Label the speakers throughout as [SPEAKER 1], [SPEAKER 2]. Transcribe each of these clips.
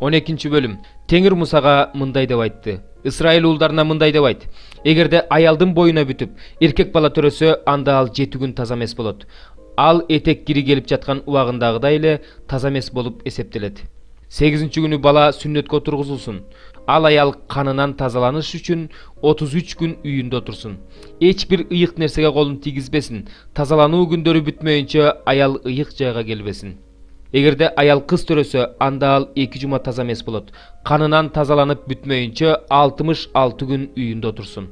[SPEAKER 1] 12 bölüm. Теңир Мусага мындай деп айтты. Исраил уулдарына мындай деп айт. Эгерде аялдын боюна бүтүп, эркек бала төрөсө, анда ал 7 күн таза эмес болот. Ал этек кири келип жаткан убагындагыдай эле таза эмес болуп эсептелет. 8 күнү бала сүннөткө отургузулсун. Ал аял канынан тазаланыш үчүн 33 күн үйүндө отурсун. Эч бир ыйык нерсеге колун тийгизбесин. Тазалануу күндөрү бүтмөйүнчө аял ыйык жайга келбесин. Эгерде аял кыз төрөсө, анда ал 2 жума таза эмес болот. Канынан тазаланып бүтмөйүнчө 66 күн үйүндө отурсун.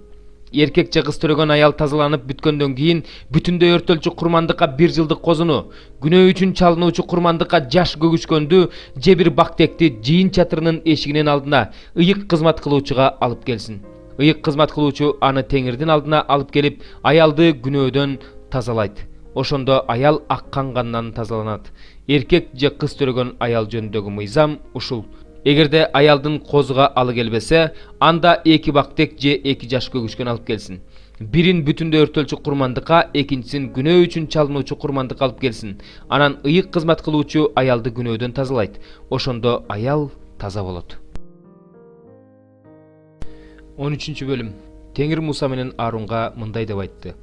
[SPEAKER 1] Эркек же кыз төрөгөн аял тазаланып бүткөндөн кийин бүтүндөй өртөлчү курмандыкка 1 жылдык козуну, күнөө үчүн чалынуучу курмандыкка жаш көгүшкөндү же бир бактекти жыйын чатырынын эшигинин алдына ыйык кызмат кылуучуга алып келсин. Ыйык кызмат кылуучу аны теңирдин алдына алып келип, аялды күнөөдөн тазалайт. Ошондо аял аккан кандан тазаланат. Эркек же кыз төрөгөн аял жөнүндөгү мыйзам ушул. Эгерде аялдын козуга алы келбесе, анда 2 бактек же 2 жаш көгүшкөн алып келсин. Бирин бүтүндөй өртөлчү курмандыкка, экинчисин күнөө үчүн чалынуучу курмандыкка алып келсин. Анан ыйык кызмат кылуучу аялды күнөөдөн тазалайт. Ошондо аял таза болот. 13 бөлүм. Теңир Муса менен Арунга мындай деп айтты.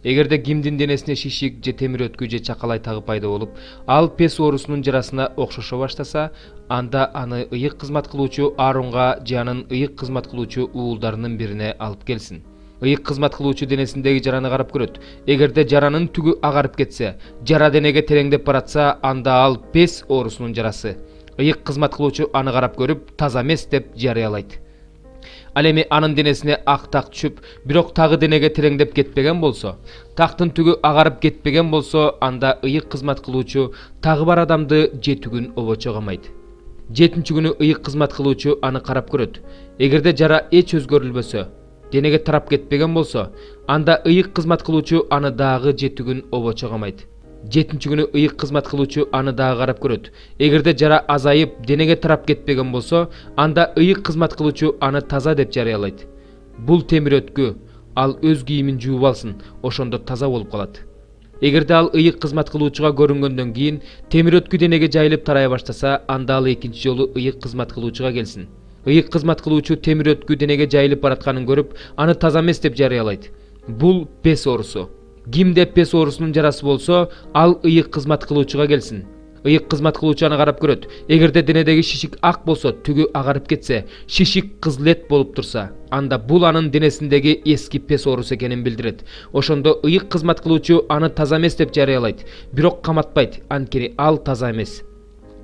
[SPEAKER 1] Эгерде кимдин денесине шишик же темир өткү же чакалай тагы пайда болуп, ал пес оорусунун жарасына окшошо баштаса, анда аны ыйык кызмат кылуучу Арунга же анын ыйык кызмат кылуучу уулдарынын бирине алып келсин. Ыйык кызмат кылуучу денесиндеги жараны карап көрөт. Эгерде жаранын түгү агарып кетсе, жара денеге тереңдеп баратса, анда ал пес оорусунун жарасы. Ыйык кызмат кылуучу аны карап көрүп, таза эмес деп жарыялайт. Ал эми анын денесине ак так түшүп, бирок тагы денеге тереңдеп кетпеген болсо, тактын түгү агарып кетпеген болсо, анда ыйык кызмат кылуучу тагы бар адамды 7 күн обочо камайт. 7 күнү ыйык кызмат кылуучу аны карап көрөт. Эгерде жара эч өзгөрүлбөсө, денеге тарап кетпеген болсо, анда ыйык кызмат кылуучу аны дагы 7 күн обочо камайт. 7 күнү ыйык кызмат кылуучу аны дагы карап көрөт. Эгерде жара азайып, денеге тарап кетпеген болсо, анда ыйык кызмат кылуучу аны таза деп жарыялайт. Бул темир өткү, ал өз кийимин жууп алсын, ошондо таза болуп калат. Эгерде ал ыйык кызмат кылуучуга көрүнгөндөн кийин темир өткү денеге жайылып тарай баштаса, анда ал экинчи жолу ыйык кызмат кылуучуга келсин. Ыйык кызмат кылуучу темир өткү денеге жайылып баратканын көрүп, аны таза эмес деп жарыялайт. Бул пес оорусу. Кимде пес оорусунун жарасы болсо, ал ыйык кызмат кылуучуга келсин. Ыйык кызмат кылуучу аны карап көрөт. Эгерде денедеги шишик ак болсо, түгү агарып кетсе, шишик кызлет болуп турса, анда бул анын денесиндеги эски пес оорусу экенин билдирет. Ошондо ыйык кызмат кылуучу аны таза эмес деп жарыялайт, бирок каматпайт, анткени ал таза эмес.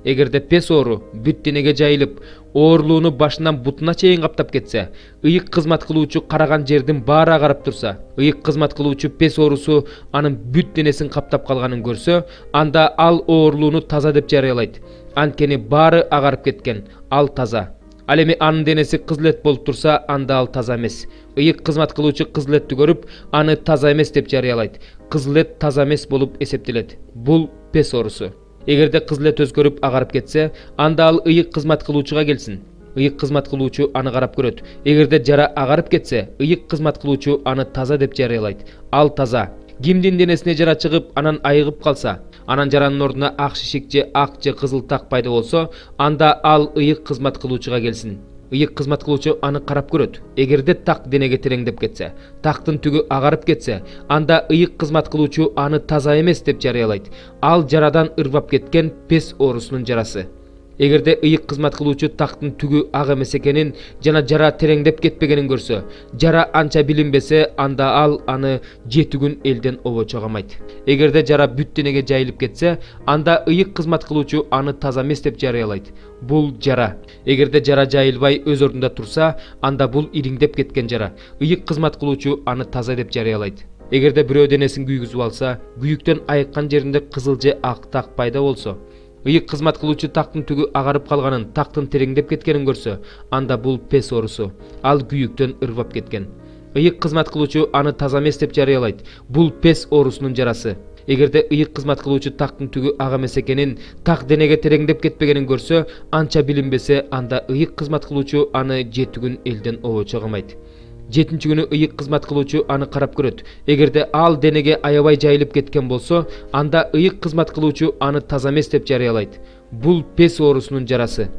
[SPEAKER 1] Эгерде пес оору бүт денеге жайылып, оорлууну башынан бутуна чейин каптап кетсе, ыйык кызмат кылуучу караган жердин баары агарып турса, ыйык кызмат кылуучу пес оорусу анын бүт денесин каптап калганын көрсө, анда ал оорлууну таза деп жарыялайт. Анткени баары агарып кеткен, ал таза. Ал эми анын денеси кызлет болуп турса, анда ал таза эмес. Ыйык кызмат кылуучу кызлетти көрүп, аны таза эмес деп жарыялайт. Кызлет таза эмес болуп эсептелет. Бул пес оорусу. Эгерде кызлет өзгөрүп агарып кетсе, анда ал ыйык кызмат кылуучуга келсин. Ыйык кызмат кылуучу аны карап көрөт. Эгерде жара агарып кетсе, ыйык кызмат кылуучу аны таза деп жарыялайт. Ал таза. Кимдин денесине жара чыгып, анан айыгып калса, анан жаранын ордуна ак шишик же ак же кызыл так пайда болсо, анда ал ыйык кызмат кылуучуга келсин. Ыйык кызмат кылуучу аны карап көрөт. Эгерде так денеге тереңдеп кетсе, тактын түгү агарып кетсе, анда ыйык кызмат кылуучу аны таза эмес деп жарыялайт. Ал жарадан ырбап кеткен пес оорусунун жарасы. Эгерде ыйык кызмат кылуучу тактын түгү ак эмес экенин жана жара тереңдеп кетпегенин көрсө, жара анча билинбесе, анда ал аны 7 күн элден обочо камайт. Эгерде жара бүт денеге жайылып кетсе, анда ыйык кызмат кылуучу аны таза эмес деп жарыялайт. Бул жара. Эгерде жара жайылбай өз ордунда турса, анда бул ириңдеп кеткен жара. Ыйык кызмат кылуучу аны таза деп жарыялайт. Эгерде бирөө денесин күйгүзүп алса, күйүктөн айыккан жеринде кызыл же ак так пайда болсо, ыйык кызмат кылуучу тактын түгү агарып калганын, тактын тереңдеп кеткенин көрсө, анда бул пес оорусу. Ал күйүктөн ырбап кеткен. Ыйык кызмат кылуучу аны таза эмес деп жарыялайт. Бул пес оорусунун жарасы. Эгерде ыйык кызмат кылуучу тактын түгү ак эмес экенин, так денеге тереңдеп кетпегенин көрсө, анча билинбесе, анда ыйык кызмат кылуучу аны 7 күн элден обочо камайт. 7 күнү ыйык кызмат кылуучу аны карап көрөт. Эгерде ал денеге аябай жайылып кеткен болсо, анда ыйык кызмат кылуучу аны таза эмес деп жарыялайт. Бул пес оорусунун жарасы.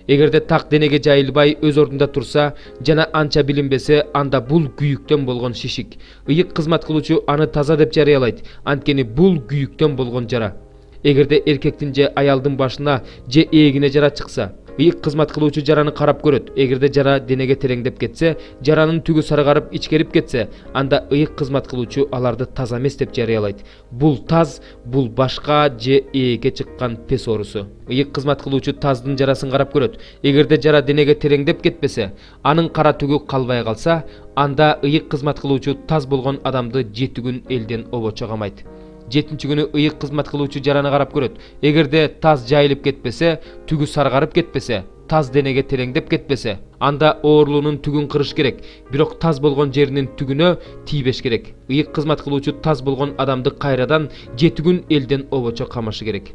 [SPEAKER 1] Эгерде так денеге жайылбай өз ордунда турса жана анча билинбесе, анда бул күйүктөн болгон шишик. Ыйык кызмат кылуучу аны таза деп жарыялайт, анткени бул күйүктөн болгон жара. Эгерде эркектин же аялдын башына же эгине жара чыкса, ыйык кызмат кылуучу жараны карап көрөт. Эгерде жара денеге тереңдеп кетсе, жаранын түгү саргарып ичкерип кетсе, анда ыйык кызмат кылуучу аларды таза эмес деп жарыялайт. Бул таз, бул башка же ээге чыккан пес оорусу. Ыйык кызмат кылуучу таздын жарасын карап көрөт. Эгерде жара денеге тереңдеп кетпесе, анын кара түгү калбай калса, анда ыйык кызмат кылуучу таз болгон адамды 7 күн элден обочо камайт. 7-нчи күнү ыйык кызмат кылуучу жараны карап көрөт. Эгерде таз жайылып кетпесе, түгү саргарып кетпесе, таз денеге тереңдеп кетпесе, анда оорулуунун түгүн кырыш керек. Бирок таз болгон жеринин түгүнө тийбеш керек. Ыйык кызмат кылуучу таз болгон адамды кайрадан 7 күн элден обочо камашы керек.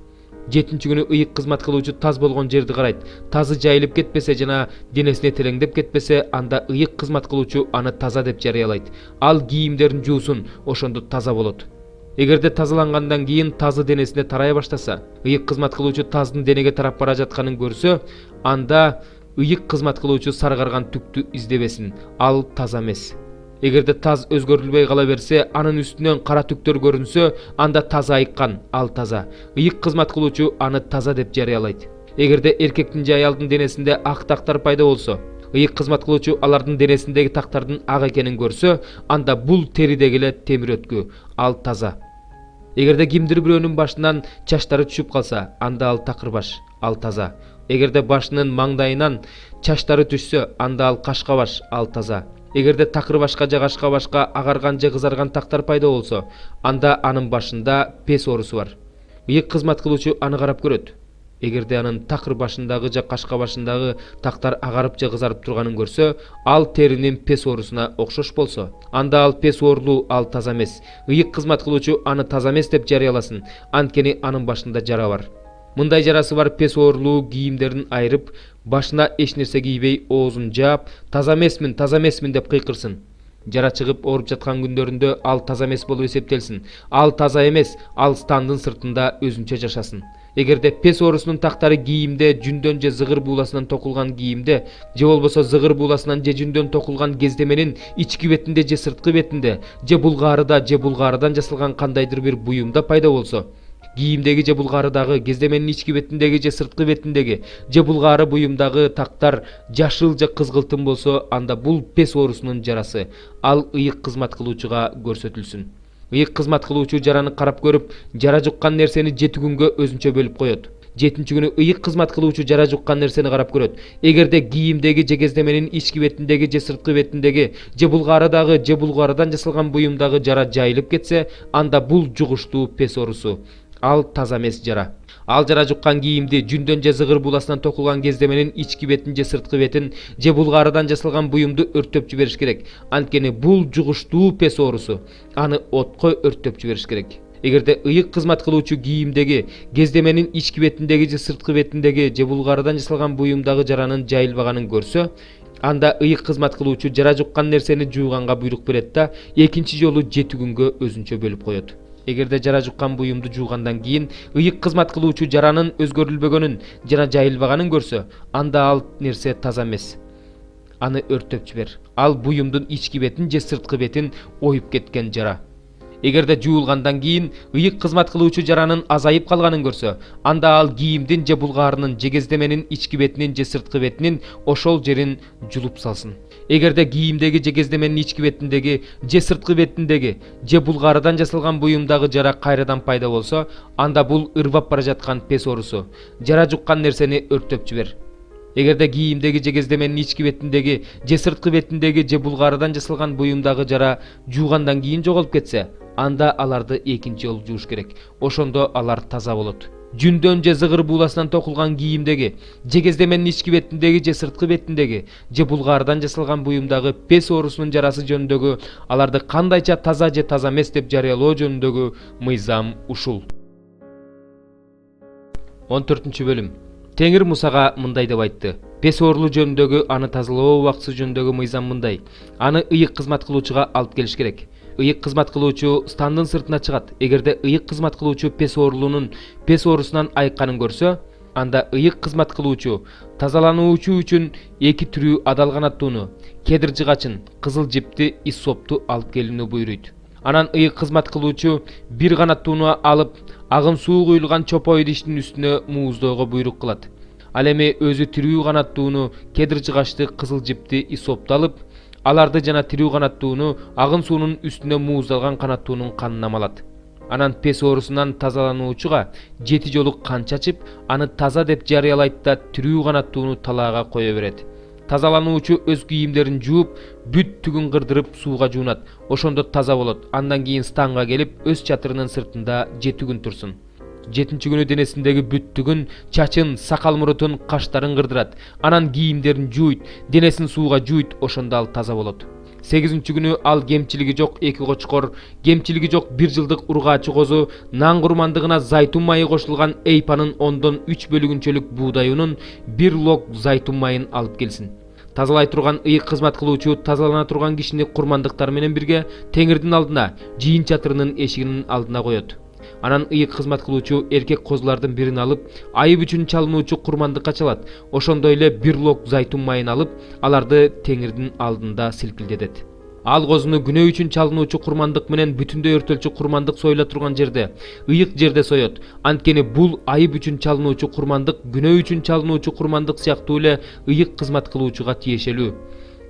[SPEAKER 1] 7-нчи күнү ыйык кызмат кылуучу таз болгон жерди карайт. Тазы жайылып кетпесе жана денесине тереңдеп кетпесе, анда ыйык кызмат кылуучу аны таза деп жарыялайт. Ал кийимдерин жуусун, ошондо таза болот. Эгерде тазалангандан кийин тазы денесине тарай баштаса, ыйык кызмат кылуучу таздын денеге тарап бара жатканын көрсө, анда ыйык кызмат кылуучу саргарган түктү издебесин, ал таза эмес. Эгерде таз өзгөрүлбөй кала берсе, анын үстүнөн кара түктөр көрүнсө, анда таза айыккан, ал таза. Ыйык кызмат кылуучу аны таза деп жарыялайт. Эгерде эркектин же аялдын денесинде ак тактар пайда болсо, ыйык кызмат кылуучу алардын денесиндеги тактардын ак экенин көрсө, анда бул теридеги эле темир өткү, ал таза. Эгерде кимдир бирөөнүн башынан чачтары түшүп калса, анда ал такыр баш, ал таза. Эгерде башынын маңдайынан чачтары түшсө, анда ал кашка баш, ал таза. Эгерде такыр башка же кашка башка агарган же кызарган тактар пайда болсо, анда анын башында пес оорусу бар. Ыйык кызмат кылуучу аны карап көрөт. Эгерде анын такыр башындагы же кашка башындагы тактар агарып же кызарып турганын көрсө, ал теринин пес оорусуна окшош болсо, анда ал пес оорулуу, ал таза эмес. Ыйык кызмат кылуучу аны таза эмес деп жарыяласын, анткени анын башында жара бар. Мындай жарасы бар пес оорулуу кийимдерин айырып, башына эч нерсе кийбей, оозун жаап, таза эмесмин деп кыйкырсын. Жара чыгып ооруп жаткан күндөрүндө ал таза эмес болуп эсептелсин. Ал таза эмес, ал стандын сыртында өзүнчө жашасын. Эгерде пес оорусунун тактары кийимде, жүндөн же зыгыр бууласынан токулган кийимде, же болбосо зыгыр бууласынан же жүндөн токулган кездеменин ички бетинде же сырткы бетинде, же булгарыда же булгарыдан жасалган кандайдыр бир буюмда пайда болсо, кийимдеги же булгарыдагы, кездеменин ички бетиндеги же сырткы бетиндеги, же булгары буюмдагы тактар жашыл же кызгылтым болсо, анда бул пес оорусунун жарасы, ал ыйык кызмат кылуучуга көрсөтүлсүн. Ыйык кызмат кылуучу жараны карап көрүп, жара жуккан нерсени 7 күнгө өзүнчө бөлүп коет. 7-нчи күнү ыйык кызмат кылуучу жара жуккан нерсени карап көрөт. Эгерде кийимдеги же кездеменин ички бетиндеги же сырткы бетиндеги, же булгарыдагы же булгарыдан жасалган буюмдагы жара жайылып кетсе, анда бул жугуштуу пес оорусу, ал таза эмес жара. Ал жара жуккан кийимди жүндөн же зыгыр бууласынан токулган кездеменин ички бетин же сырткы бетин, же булгарыдан жасалган буюмду өрттөп жибериш керек, анткени бул жугуштуу пес оорусу, аны отко өрттөп жибериш керек. Эгерде ыйык кызмат кылуучу кийимдеги, кездеменин ички бетиндеги же сырткы бетиндеги, же булгарыдан жасалган буюмдагы жаранын жайылбаганын көрсө, анда ыйык кызмат кылуучу жара жуккан нерсени жууганга буйрук берет да, экинчи жолу 7 күнгө өзүнчө бөлүп коет. Эгерде жара жуккан буюмду жуугандан кийин ыйык кызмат кылуучу жаранын өзгөрүлбөгөнүн жана жайылбаганын көрсө, анда ал нерсе таза эмес. Аны өрттөп жибер. Ал буюмдун ички бетин же сырткы бетин оюп кеткен жара. Эгерде жуулгандан кийин ыйык кызмат кылуучу жаранын азайып калганын көрсө, анда ал кийимдин же булгарынын же кездеменин ички бетинин же сырткы бетинин ошол жерин жулуп салсын. Эгерде кийимдеги же кездеменин ички бетиндеги же сырткы бетиндеги же булгарыдан жасалган буюмдагы жара кайрадан пайда болсо, анда бул ырбап бара жаткан пес оорусу. Жара жуккан нерсени өрттөп жибер. Эгерде кийимдеги же кездеменин ички бетиндеги же сырткы бетиндеги же булгарыдан жасалган буюмдагы жара жуугандан кийин жоголуп кетсе, анда аларды экинчи жолу жууш керек. Ошондо алар таза болот. Жүндөн же зыгыр бууласынан токулган кийимдеги, же кездеменин ички бетиндеги же сырткы бетиндеги, же булгарыдан жасалган буюмдагы пес оорусунун жарасы жөнүндөгү, аларды кандайча таза же таза эмес деп жарыялоо жөнүндөгү мыйзам ушул. 14-бөлүм. Теңир Мусага мындай деп айтты. Пес оорулуу жөнүндөгү аны тазалоо убактысы жөнүндөгү мыйзам мындай. Аны ыйык кызмат кылуучуга алып келиш керек. Ыйык кызмат кылуучу стандын сыртына чыгат. Эгерде ыйык кызмат кылуучу пес оорулуунун пес оорусунан айыкканын көрсө, анда ыйык кызмат кылуучу тазалануучу үчүн 2 түрүү адал канаттууну, кедир жыгачын, кызыл жипти, иссопту алып келүүнү буйруйт. Анан ыйык кызмат кылуучу бир канаттууну алып, агын суу куюлган чопой идиштин үстүнө мууздоого буйрук кылат. Ал эми өзү тирүү канаттууну, кедир жыгачты, кызыл жипти, иссопту алып, аларды жана тирүү канаттууну агын суунун үстүнө мууздалган канаттуунун канына малат. Анан пес оорусунан тазалануучуга 7 жолу кан чачып, аны таза деп жарыялайт да тирүү канаттууну талаага кое берет. Тазалануучу өз кийимдерин жууп, бүт түгүн кырдырып сууга жуунат. Ошондо таза болот. Андан кийин станга келип, өз чатырынын сыртында 7 күн турсун. 7-нчи күнү денесиндеги бүт түгүн, чачын, сакал-мурутун, каштарын кырдырат. Анан кийимдерин жууйт, денесин сууга жууйт, ошондо ал таза болот. 8-нчи күнү ал кемчилиги жок 2 кочкор, кемчилиги жок 1 жылдык ургаачы козу, нан курмандыгына зайтун майы кошулган эйпанын 10-3 бөлүгүнчөлүк буудай унун 1 лог зайтун майын алып келсин. Тазалай турган ыйык кызмат кылуучу тазалана турган кишини курмандыктар менен бирге теңирдин алдына, жыйын чатырынын эшигинин алдына коет. Анан ыйык кызмат кылуучу эркек козулардын бирин алып, айып үчүн чалынуучу курмандыкка чалат. Ошондой эле 1 лог зайтун майын алып, аларды теңирдин алдында силкилдетет. Ал козуну күнөө үчүн чалынуучу курмандык менен бүтүндөй өртөлчү курмандык союла турган жерде, ыйык жерде соет. Анткени бул айып үчүн чалынуучу курмандык күнөө үчүн чалынуучу курмандык сыяктуу эле ыйык кызмат кылуучуга тиешелүү.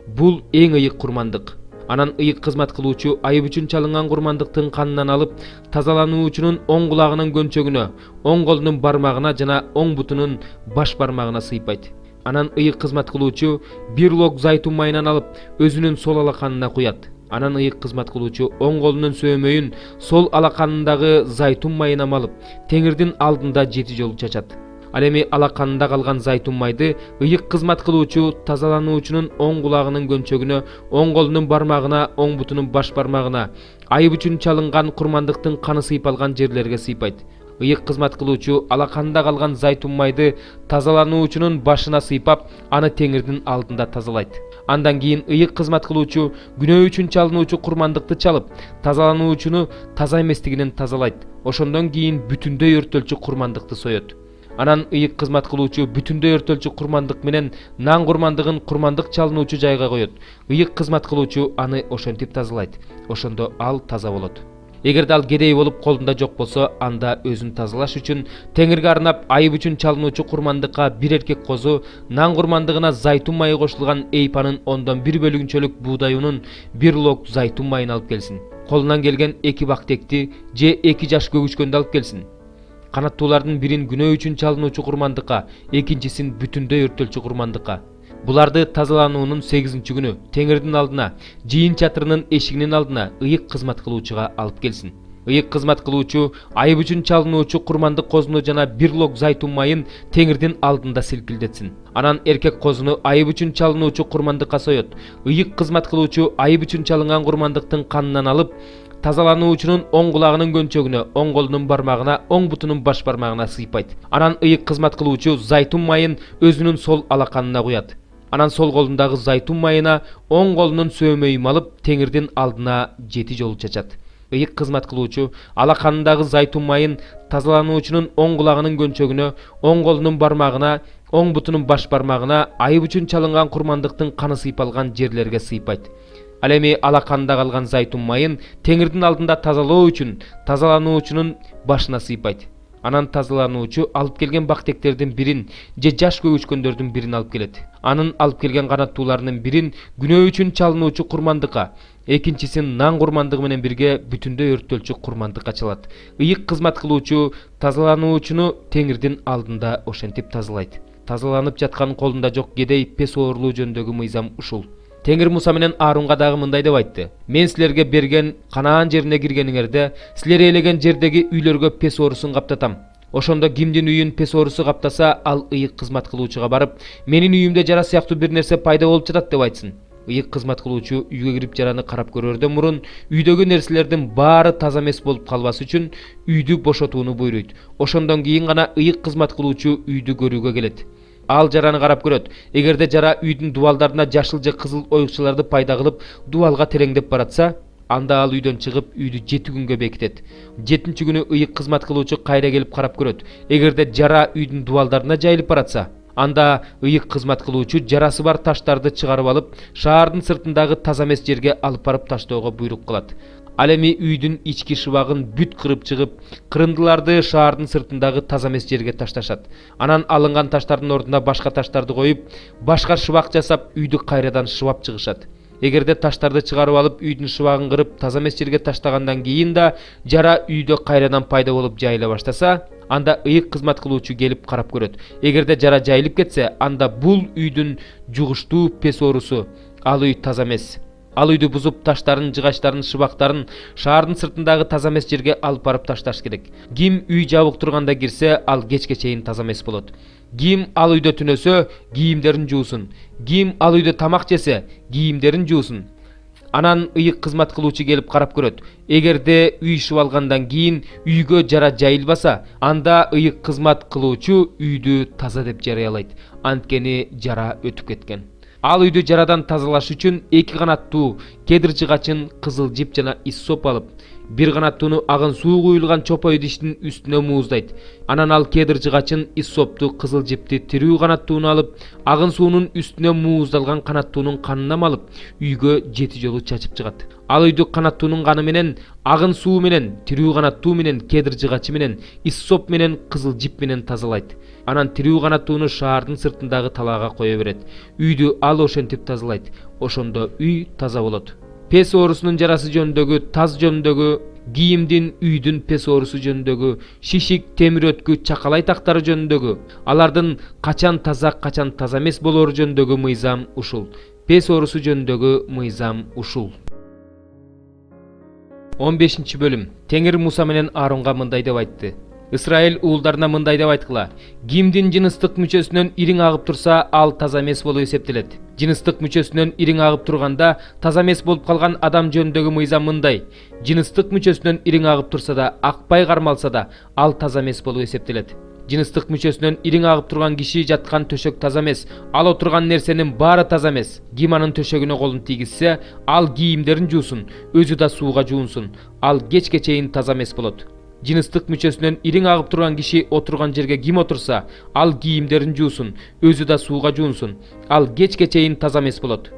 [SPEAKER 1] Бул эң ыйык курмандык. Анан ыйык кызмат кылуучу айып үчүн чалынган курмандыктын канынан алып, тазалануучунун оң кулагынын көнчөгүнө, оң колунун бармагына жана оң бутунун баш бармагына сыйпайт. Анан ыйык кызмат кылуучу 1 лог зайтун майынан алып, өзүнүн сол алаканына куят. Анан ыйык кызмат кылуучу оң колунун сөөмөйүн сол алаканындагы зайтун майына малып, теңирдин алдында 7 жолу чачат. Ал эми алаканында калган зайтун майды ыйык кызмат кылуучу тазалануучунун оң кулагынын көнчөгүнө, оң колунун бармагына, оң бутунун баш бармагына, айып үчүн чалынган курмандыктын каны сыйпалган жерлерге сыйпайт. Ыйык кызмат кылуучу алаканда калган зайтун майды тазалануучунун башына сыйпап, аны теңирдин алдында тазалайт. Андан кийин ыйык кызмат кылуучу күнөө үчүн чалынуучу курмандыкты чалып, тазалануучуну таза эместигинен тазалайт. Ошондон кийин бүтүндөй өртөлчү курмандыкты соет. Анан ыйык кызмат кылуучу бүтүндөй өртөлчү курмандык менен нан курмандыгын курмандык чалынуучу жайга коет. Ыйык кызмат кылуучу аны ошентип тазалайт. Ошондо ал таза болот. Эгерде ал кедей болуп колунда жок болсо, анда өзүн тазалаш үчүн теңирге арнап айып үчүн чалынуучу курмандыкка 1 эркек козу, нан курмандыгына зайтун майы кошулган эйпанын 10-1 бөлүгүнчөлүк буудай унун 1 лог зайтун майын алып келсин. Колунан келген 2 бактекти же 2 жаш көгүчкөндү алып келсин. Канаттуулардын бирин күнөө үчүн чалынуучу курмандыкка, экинчисин бүтүндөй өртөлчү курмандыкка. Буларды тазалануунун 8-нчи күнү теңирдин алдына, жыйын чатырынын эшигинин алдына ыйык кызмат кылуучуга алып келсин. Ыйык кызмат кылуучу айып үчүн чалынуучу курмандык козуну жана 1 лог зайтун майын теңирдин алдында силкилдетсин. Анан эркек козуну айып үчүн чалынуучу курмандыкка соет. Ыйык кызмат кылуучу айып үчүн чалынган курмандыктын канынан алып, тазалануучунун оң кулагынын көнчөгүнө, оң колунун бармагына, оң бутунун баш бармагына сыйпайт. Анан ыйык кызмат кылуучу зайтун майын өзүнүн сол алаканына куят. Анан сол колундагы зайтун майына оң колунун сөөмөйүн алып, теңирдин алдына 7 жолу чачат. Ыйык кызмат кылуучу алаканындагы зайтун майын тазалануучунун оң кулагынын көнчөгүнө, оң колунун бармагына, оң бутунун баш бармагына, айып үчүн чалынган курмандыктын каны сыйпалган жерлерге сыйпайт. Ал эми алаканда калган зайтун майын теңирдин алдында тазалоо үчүн тазалануучунун башына сыйпайт. Анан тазалануучу алып келген бактектердин бирин же жаш көгүчкөндөрдүн бирин алып келет. Анын алып келген канаттууларынын бирин күнөө үчүн чалынуучу курмандыкка, экинчисин нан курмандыгы менен бирге бүтүндөй өртөлчү курмандыкка чалат. Ыйык кызмат кылуучу тазалануучуну теңирдин алдында ошентип тазалайт. Тазаланып жаткан колунда жок кедей пес оорулуу жөнүндөгү мыйзам ушул. Теңир Муса менен Аарунга дагы мындай деп айтты: мен силерге берген Канаан жерине киргениңерде, силер ээлеген жердеги үйлөргө пес оорусун каптатам. Ошондо кимдин үйүн пес оорусу каптаса, ал ыйык кызмат кылуучуга барып, менин үйүмдө жара сыяктуу бир нерсе пайда болуп жатат деп айтсын. Ыйык кызмат кылуучу үйгө кирип жараны карап көрөрдөн мурун үйдөгү нерселердин баары таза эмес болуп калбас үчүн үйдү бошотууну буйруйт. Ошондон кийин гана ыйык кызмат кылуучу үйдү көрүүгө келет. Ал жараны карап көрөт. Эгерде жара үйдүн дубалдарына жашыл же кызыл оюкчаларды пайда кылып, дубалга тереңдеп баратса, анда ал үйдөн чыгып үйдү 7 күнгө бекитет. 7-чи күнү ыйык кызмат кылуучу кайра келип карап көрөт. Эгерде жара үйдүн дубалдарына жайылып баратса, анда ыйык кызмат кылуучу жарасы бар таштарды чыгарып алып, шаардын сыртындагы таза эмес жерге алып барып таштоого буйрук кылат. Ал эми үйдүн ички шыбагын бүт кырып чыгып, кырындыларды шаардын сыртындагы таза эмес жерге ташташат. Анан алынган таштардын ордуна башка таштарды коюп, башка шыбак жасап, үйдү кайрадан шыбап чыгышат. Эгерде таштарды чыгарып алып, үйдүн шыбагын кырып, таза эмес жерге таштагандан кийин да жара үйдө кайрадан пайда болуп жайыла баштаса, анда ыйык кызмат кылуучу келип карап көрөт. Эгерде жара жайылып кетсе, анда бул үйдүн жугуштуу пес оорусу, ал үй таза эмес. Ал үйдү бузуп, таштарын, жыгачтарын, шыбактарын шаардын сыртындагы таза эмес жерге алып барып ташташ керек. Ким үй жабык турганда кирсе, ал кечке чейин таза эмес болот. Ким ал үйдө түнөсө, кийимдерин жуусун. Ким ал үйдө тамак жесе, кийимдерин жуусун. Анан ыйык кызмат кылуучу келип карап көрөт. Эгерде үй шыбалгандан кийин үйгө жара жайылбаса, анда ыйык кызмат кылуучу үйдү таза деп жарыялайт. Анткени жара өтүп кеткен. Ал үйдү жарадан тазалаш үчүн 2 канаттуу кедир жыгачын, кызыл жип жана иссоп алып, 1 канаттууну агын суу куюлган чопой иштин үстүнө мууздайт. Анан ал кедир жыгачын, иссопту, кызыл жипти тирүү канаттууну алып, агын суунун үстүнө мууздалган канаттуунун канына малып, үйгө 7 жолу чачып чыгат. Ал үйдү канаттуунун каны менен, агын суу менен, тирүү канаттуу менен, кедир жыгачы менен, иссоп менен, кызыл жип менен тазалайт. Анан тирүү канаттууну шаардын сыртындагы талаага кое берет. Үйдү ал ошентип тазалайт. Ошондо үй таза болот. Пес оорусунун жарасы жөнүндөгү, таз жөнүндөгү, кийимдин, үйдүн пес оорусу жөнүндөгү, шишик, темир өткү, чакалай тактары жөнүндөгү, алардын качан таза эмес болору жөнүндөгү мыйзам ушул. Пес оорусу жөнүндөгү мыйзам ушул. 15 бөлүм. Теңир Муса менен Аарунга мындай деп айтты. Исраил уулдарына мындай деп айткыла: кимдин жыныстык мүчөсүнөн ириң агып турса, ал таза эмес болуп эсептелет. Жыныстык мүчөсүнөн ириң агып турганда, таза эмес болуп калган адам жөнүндөгү мыйзам мындай: жыныстык мүчөсүнөн ириң агып турса да, акпай кармалса да, ал таза эмес болуп эсептелет. Жыныстык мүчөсүнөн ириң агып турган киши жаткан төшөк таза эмес, ал отурган нерсенин баары таза эмес. Ким анын төшөгүнө колун тийгизсе, ал кийимдерин жуусун, өзү да сууга жуунсун. Ал кечке чейин таза эмес болот. Жыныстык мүчөсүнөн ириң агып турган киши отурган жерге ким отурса, ал кийимдерин жуусун, өзү да сууга жуунсун. Ал кечке чейин таза эмес болот.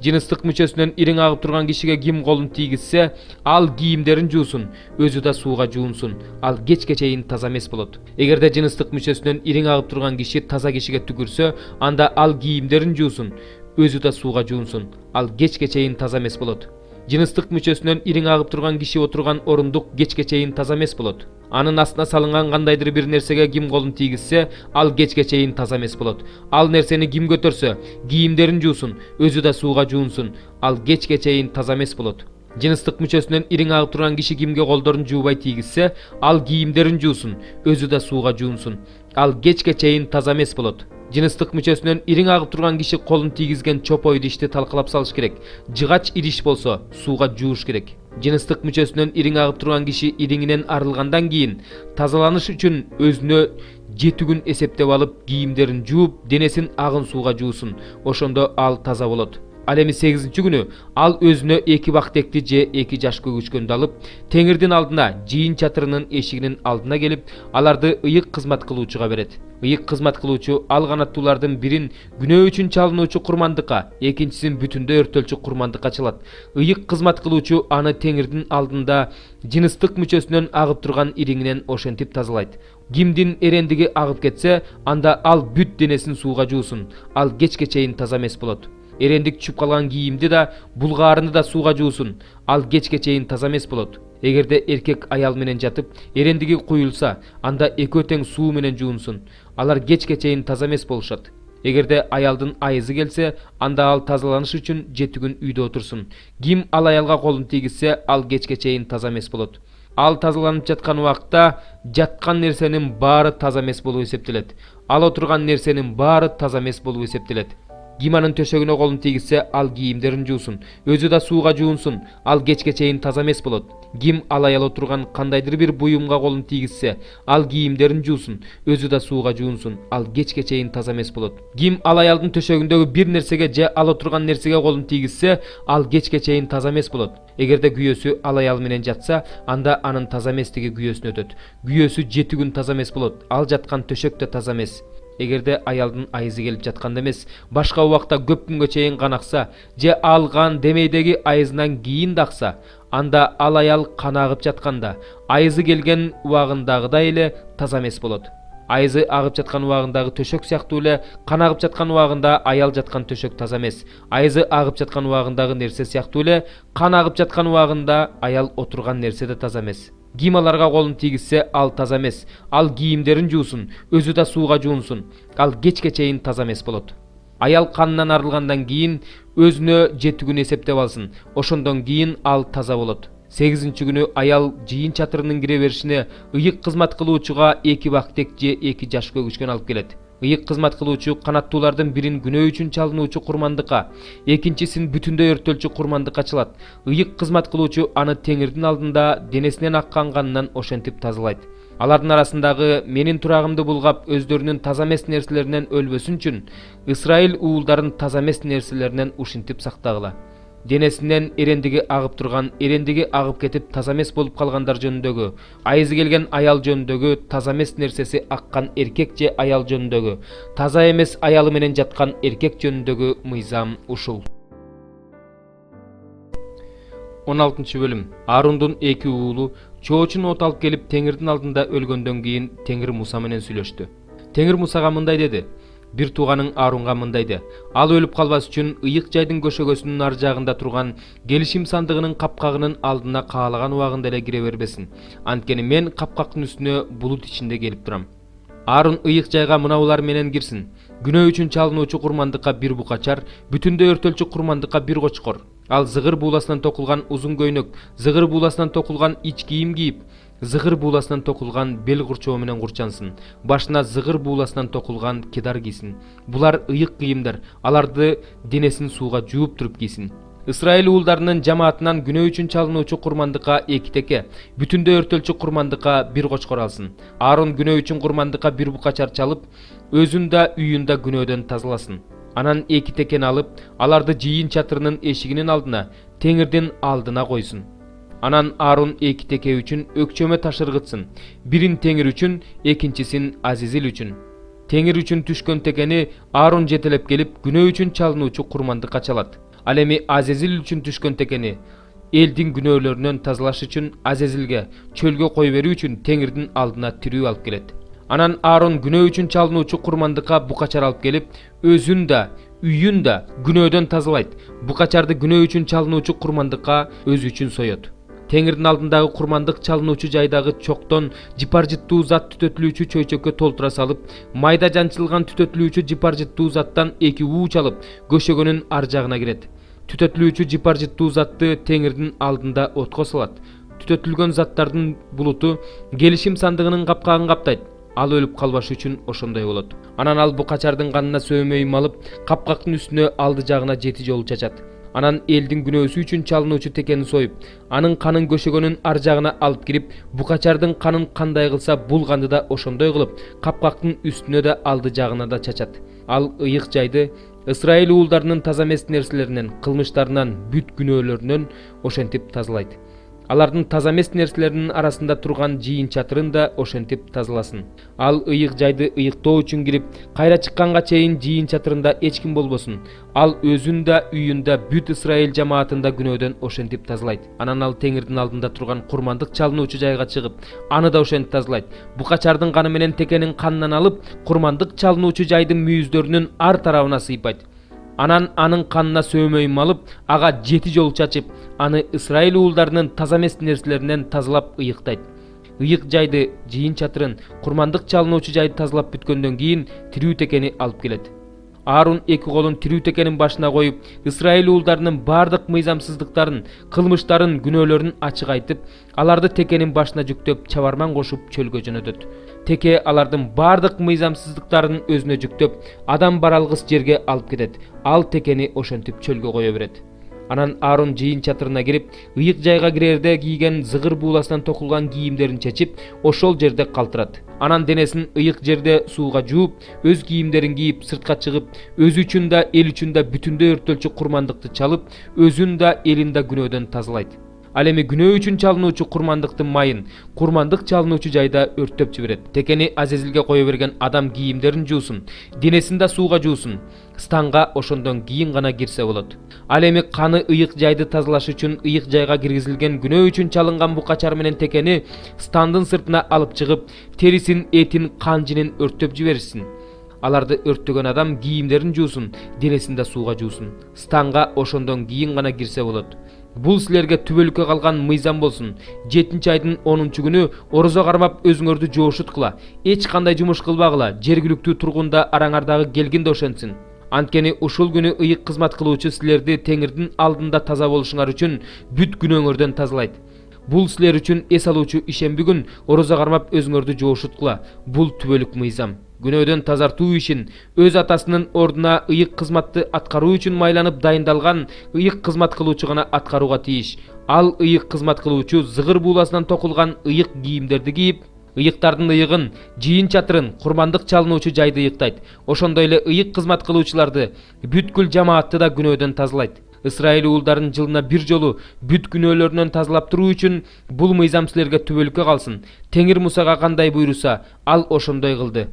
[SPEAKER 1] Жыныстык мүчөсүнөн ириң агып турган кишиге ким колун тийгизсе, ал кийимдерин жуусун, өзү да сууга жуунсун. Ал кечке чейин таза эмес болот. Эгерде жыныстык мүчөсүнөн ириң агып турган киши таза кишиге түкүрсө, анда ал кийимдерин жуусун, өзү да сууга жуунсун. Ал кечке чейин таза эмес болот. Жыныстык мүчөсүнөн ириң агып турган киши отурган орундук кечке чейин таза эмес болот. Анын астына салынган кандайдыр бир нерсеге ким колун тийгизсе, ал кечке чейин таза эмес болот. Ал нерсени ким көтөрсө, кийимдерин жуусун, өзү да сууга жуунсун. Ал кечке чейин таза эмес болот. Жыныстык мүчөсүнөн ириң агып турган киши кимге колдорун жуубай тийгизсе, ал кийимдерин жуусун, өзү да сууга жуунсун. Ал кечке чейин таза эмес болот. Жыныстык мүчөсүнөн ириң агып турган киши колун тийгизген чопой идишти талкалап салыш керек. Жыгач идиш болсо, сууга жууш керек. Жыныстык мүчөсүнөн ириң агып турган киши ириңинен арылгандан кийин тазаланыш үчүн өзүнө 7 күн эсептеп алып, кийимдерин жууп, денесин агын сууга жуусун. Ошондо ал таза болот. Ал эми 8-чи күнү ал өзүнө 2 бактекти же 2 жаш көгүчкөндү алып, теңирдин алдына, жыйын чатырынын эшигинин алдына келип, аларды ыйык кызмат кылуучуга берет. Ыйык кызмат кылуучу ал канаттуулардын бирин күнөө үчүн чалынуучу курмандыкка, экинчисин бүтүндөй өртөлчү курмандыкка чалат. Ыйык кызмат кылуучу аны теңирдин алдында жыныстык мүчөсүнөн агып турган ириңинен ошентип тазалайт. Кимдин эрендиги агып кетсе, анда ал бүт денесин сууга жуусун. Ал кечке чейин таза эмес болот. Эрендик түшүп калган кийимди да, булгаарыны да сууга жуусун. Ал кечке чейин таза эмес болот. Эгерде эркек аял менен жатып, эрендиги куюлса, анда экөө тең суу менен жуунсун. Алар кечке чейин таза эмес болушат. Эгерде аялдын айызы келсе, анда ал тазаланыш үчүн 7 күн үйдө отурсун. Ким ал аялга колун тийгизсе, ал кечке чейин таза эмес болот. Ал тазаланып жаткан убакта жаткан нерсенин баары таза эмес болуп эсептелет. Ал отурган нерсенин баары таза эмес болуп эсептелет. Ким анын төшөгүнө колун тийгизсе, ал кийимдерин жуусун, өзү да сууга жуунсун, ал кечке чейин таза эмес болот. Ким алаял отурган кандайдыр бир буюмга колун тийгизсе, ал кийимдерин жуусун, өзү да сууга жуунсун, ал кечке чейин таза эмес болот. Ким алаялдын төшөгүндөгү бир нерсеге же ал отурган нерсеге колун тийгизсе, ал кечке чейин таза эмес болот. Эгерде күйөөсү алаял менен жатса, анда анын таза эместиги күйөөсүнө өтөт. Күйөөсү 7 күн таза эмес болот. Ал жаткан төшөк да таза эмес. Эгерде аялдын айызы келип жатканда эмес, башка убакта көп күнгө чейин канакса, же алган демейдеги айызынан кийин дакса, анда ал аял канагып жатканда, айызы келген убагындагыдай эле таза эмес болот. Айызы агып жаткан убагындагы төшөк сыяктуу эле канагып жаткан убагында аял жаткан төшөк таза эмес. Айызы агып жаткан убагындагы нерсе сыяктуу эле канагып жаткан убагында аял отурган нерсе да таза эмес. Ким аларга колун тийгизсе, ал таза эмес. Ал кийимдерин жуусун, өзү да сууга жуунсун. Ал кечке чейин таза эмес болот. Аял канынан арылгандан кийин өзүнө 7 күн эсептеп алсын. Ошондон кийин ал таза болот. 8-күнү аял жыйын чатырынын кире беришине ыйык кызмат кылуучуга 2 бактек же 2 жаш көгүчкөн алып келет. Ыйык кызмат кылуучу канаттуулардын бирин күнөө үчүн чалынуучу курмандыкка, экинчисин бүтүндөй өртөлчү курмандыкка чалат. Ыйык кызмат кылуучу аны Теңирдин алдында денесинен аккан канынан ошентип тазалайт. Алардын арасындагы менин турагымды булгап, өздөрүнүн таза эмес нерселеринен өлбөсүн үчүн Исраил уулдарын таза эмес нерселеринен ушинтип сактагыла. Денесинен эрендиги агып турган, эрендиги агып кетип таза эмес болуп калгандар жөнүндөгү, айызы келген аял жөнүндөгү, таза эмес нерсеси аккан эркек же аял жөнүндөгү, таза эмес аялы менен жаткан эркек жөнүндөгү мыйзам ушул. 16-бөлүм. Аарундун 2 уулу чоочун от алып келип Теңирдин алдында өлгөндөн кийин Теңир Муса менен сүйлөштү. Теңир Мусага мындай деди: бир тууганың Аарунга мындай де: ал өлүп калбас үчүн ыйык жайдын көшөгөсүнүн ар жагында турган келишим сандыгынын капкагынын алдына каалаган убагында эле кире бербесин. Анткени мен капкактын үстүнө булут ичинде келип турам. Аарун ыйык жайга мынаулар менен кирсин: күнөө үчүн чалынуучу курмандыкка 1 букачар, бүтүндөй өртөлчү курмандыкка 1 кочкор. Ал зыгыр бууласынан токулган узун көйнөк, зыгыр бууласынан токулган ич кийим кийип, зыгыр бууласынан токулган бел курчоо менен курчансын. Башына зыгыр бууласынан токулган кидар кийсин. Булар ыйык кийимдер. Аларды денесин сууга жууп туруп кийсин. Исраил уулдарынын жамаатынан күнөө үчүн чалынуучу курмандыкка 2 теке, бүтүндөй өртөлчү курмандыкка 1 кочкор алсын. Аарон күнөө үчүн курмандыкка 1 букачар чалып, өзүн да үйүн да күнөөдөн тазаласын. Анан 2 текени алып, аларды жыйын чатырынын эшигинин алдына, Теңирдин алдына койсун. Анан Аарон 2 теке үчүн өкчөмө ташыргытсын. Бирин Теңир үчүн, экинчисин Азизил үчүн. Теңир үчүн түшкөн текени Аарон жетелеп келип, күнөө үчүн чалынуучу курмандыкка чалат. Ал эми Азизил үчүн түшкөн текени элдин күнөөлөрүнөн тазалаш үчүн Азизилге, чөлгө кой берүү үчүн Теңирдин алдына тирүү алып келет. Анан Аарон күнөө үчүн чалынуучу курмандыкка букачар алып келип, өзүн да, үйүн да күнөөдөн тазалайт. Букачарды күнөө үчүн чалынуучу курмандыкка өзү үчүн соёт. Теңирдин алдындагы курмандык чалынуучу жайдагы чоктон жыпар жыттуу зат түтөтүлүүчү чөйчөккө толтура салып, майда жанчылган түтөтүлүүчү жыпар жыттуу заттан 2 уу чалып, көшөгөнүн ар жагына кирет. Түтөтүлүүчү жыпар жыттуу затты Теңирдин алдында отко салат. Түтөтүлгөн заттардын булуту келишим сандыгынын капкагын каптайт. Ал өлүп калбаш үчүн ошондой болот. Анан ал букачардын канына сөөмөй малып, капкактын үстүнө алды жагына 7 жолу чачат. Анан элдин күнөөсү үчүн чалынуучу текени союп, анын канын көшөгөнүн ар жагына алып кирип, букачардын канын кандай кылса булганды да ошондой кылып, капкактын үстүнө да алды жагына да чачат. Ал ыйык жайды Исраил уулдарынын таза эмес нерселеринен, кылмыштарынан, бүт күнөөлөрүнөн ошентип тазалайт. Алардын таза эмес нерселеринин арасында турган жыйын чатырын да ошентип тазаласын. Ал ыйык жайды ыйыктоо үчүн кирип, кайра чыкканга чейин жыйын чатырында эч ким болбосун. Ал өзүн да, үйүн да, бүт Исраил жамаатында күнөөдөн ошентип тазалайт. Анан ал Теңирдин алдында турган курмандык чалынуучу жайга чыгып, аны да ошентип тазалайт. Букачардын каны менен текенин канынан алып, курмандык чалынуучу жайдын мүйүздөрүнүн ар тарабына сыйпайт. Анан анын канына сөөмөй малып, ага 7 жолу чачып, аны Исраил уулдарынын таза эмес нерселеринен тазалап ыйыктайт. Ыйык жайды, жыйын чатырын, курмандык чалынуучу жайды тазалап бүткөндөн кийин тирүү текени алып келет. Аарон эки колун тирүү текенин башына коюп, Исраил уулдарынын бардык мыйзамсыздыктарын, кылмыштарын, күнөөлөрүн ачык айтып, аларды текенин башына жүктөп, чабарман кошуп чөлгө жөнөтөт. Теке алардын бардык мыйзамсыздыктарын өзүнө жүктөп, адам баралгыс жерге алып кетет. Ал текени ошентип чөлгө кое берет. Анан Аарон жыйын чатырына кирип, ыйык жайга кирерде кийген зыгыр бууласынан токулган кийимдерин чечип, ошол жерде калтырат. Анан денесин ыйык жерде сууга жууп, өз кийимдерин кийип, сыртка чыгып, өзү үчүн да, эл үчүн да бүтүндөй өртөлчү курмандыкты чалып, өзүн да, элин да күнөөдөн тазалайт. Ал эми күнөө үчүн чалынуучу курмандыктын майын курмандык чалынуучу жайда өрттөп жиберет. Текени Азезилге кое берген адам кийимдерин жуусун, денесин да сууга жуусун. Станга ошондон кийин гана кирсе болот. Ал эми каны ыйык жайды тазалаш үчүн ыйык жайга киргизилген күнөө үчүн чалынган букачар менен текени стандын сыртына алып чыгып, терисин, этин, кан жинин өрттөп жиберсин. Аларды өрттөгөн адам кийимдерин жуусун, денесин да сууга жуусун. Станга ошондон кийин гана кирсе болот. Бул силерге түбөлүккө калган мыйзам болсун. 7 айдын 10 күнү орозо кармап өзүңөрдү жоошуткула. Эч кандай жумуш кылбагыла. Жергиликтүү тургунда араңардагы келгин да ошентсин. Анткени ушул күнү ыйык кызмат кылуучу силерди Теңирдин алдында таза болушуңар үчүн бүт күнөөңөрдөн тазалайт. Бул силер үчүн эс алуучу ишемби күн орозо кармап өзүңөрдү жоошуткула. Бул түбөлүк мыйзам. Күнөөдөн тазартуу ишин өз атасынын ордуна ыйык кызматты аткаруу үчүн майланып дайындалган ыйык кызмат кылуучу гана аткарууга тийиш. Ал ыйык кызмат кылуучу зыгыр бууласынан токулган ыйык кийимдерди кийип, ыйыктардын ыйыгын, жыйын чатырын, курмандык чалынуучу жайды ыйыктайт. Ошондой эле ыйык кызмат кылуучуларды, бүткүл жамаатты да күнөөдөн тазалайт. Исраил уулдарын жылына бир жолу бүт күнөөлөрүнөн тазалап туруу үчүн бул мыйзам силерге түбөлүккө калсын. Теңир Мусага кандай буйруса, ал ошондой кылды.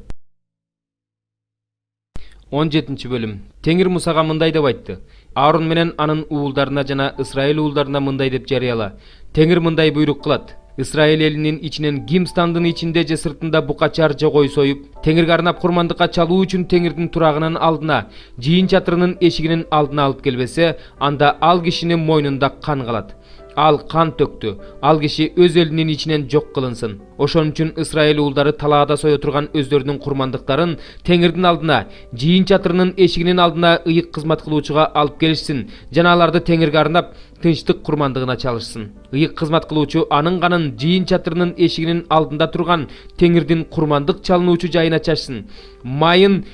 [SPEAKER 1] 17-бөлүм. Теңир Мусага мындай деп айтты. Аарон менен анын уулдарына жана Исраил уулдарына мындай деп жарыяла. Теңир мындай буйрук кылат. Исраил элинин ичинен ким стандын ичинде же сыртында букачар же кой союп, Теңирге арнап курмандыкка чалуу үчүн Теңирдин турагынын алдына, жыйын чатырынын эшигинин алдына алып келбесе, анда ал кишинин мойнунда кан калат. Ал кан төктү. Ал киши өз элинин ичинен жок кылынсын. Ошон үчүн Исраил уулдары талаада сое турган өздөрүнүн курмандыктарын Теңирдин алдына, жыйын чатырынын эшигинин алдына ыйык кызмат кылуучуга алып келишсин жана аларды Теңирге арнап тынчтык курмандыгына чалышсын. Ыйык кызмат кылуучу анын канын жыйын чатырынын эшигинин алдында турган Теңирдин курмандык чалынуучу жайына чачсын. Майын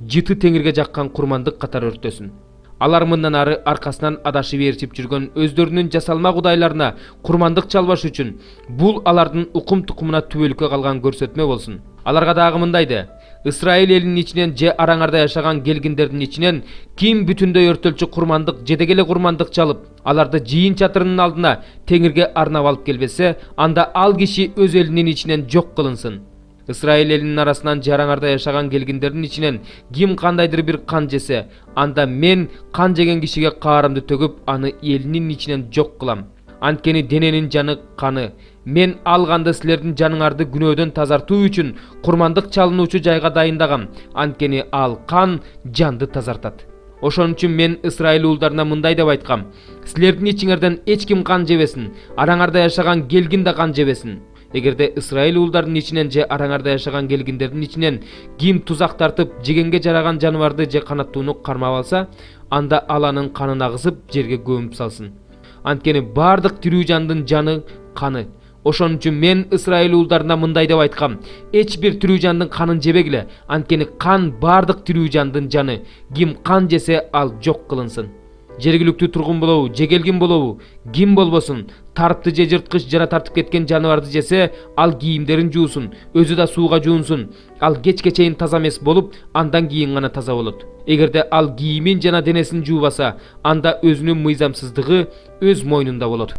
[SPEAKER 1] жыты Теңирге жаккан курмандык катары өрттөсүн. Алар мындан ары аркасынан адашып ээрчип жүргөн өздөрүнүн жасалма кудайларына курмандык чалбаш үчүн бул алардын укум тукумуна түбөлүккө калган көрсөтмө болсун. Аларга дагы мындайды. Исраил элинин ичинен же араңарда жашаган келгиндердин ичинен ким бүтүндөй өртөлчү курмандык жедегеле курмандык чалып, аларды жыйын чатырынын алдына Теңирге арнап алып келбесе, анда ал киши өз элинин ичинен жок кылынсын. Исраил элинин арасынан жараңарда жашаган келгиндердин ичинен ким кандайдыр бир кан жесе, анда мен кан жеген кишиге каарымды төгүп, аны элинин ичинен жок кылам. Анткени дененин жаны каны. Мен ал канды силердин жаныңарды күнөөдөн тазартуу үчүн курмандык чалынуучу жайга дайындагам. Анткени ал кан жанды тазартат. Ошон үчүн мен Исраил уулдарына мындай деп айткам. Силердин ичиңерден эч ким кан жебесин, араңарда жашаган келгин да кан жебесин. Эгерде Исраил уулдарынын ичинен же араңарда жашаган келгиндердин ичинен ким тузак тартып, жегенге жараган жаныбарды же канаттууну кармап алса, анда ал анын канын агызып жерге көмүп салсын. Анткени бардык тирүү жандын жаны каны. Ошон үчүн мен Исраил уулдарына мындай деп айткам. Эч бир тирүү жандын канын жебегиле, анткени кан бардык тирүү жандын жаны. Ким кан жесе, ал жок кылынсын. Жергиликтүү тургун болобу, же келгин болобу, ким болбосун, тарыпты же жырткыч жара тартып кеткен жаныбарды жесе, ал кийимдерин жуусун, өзү да сууга жуунсун. Ал кечке чейин таза эмес болуп, андан кийин гана таза болот. Эгерде ал кийимин жана денесин жуубаса, анда өзүнүн мыйзамсыздыгы өз мойнунда болот.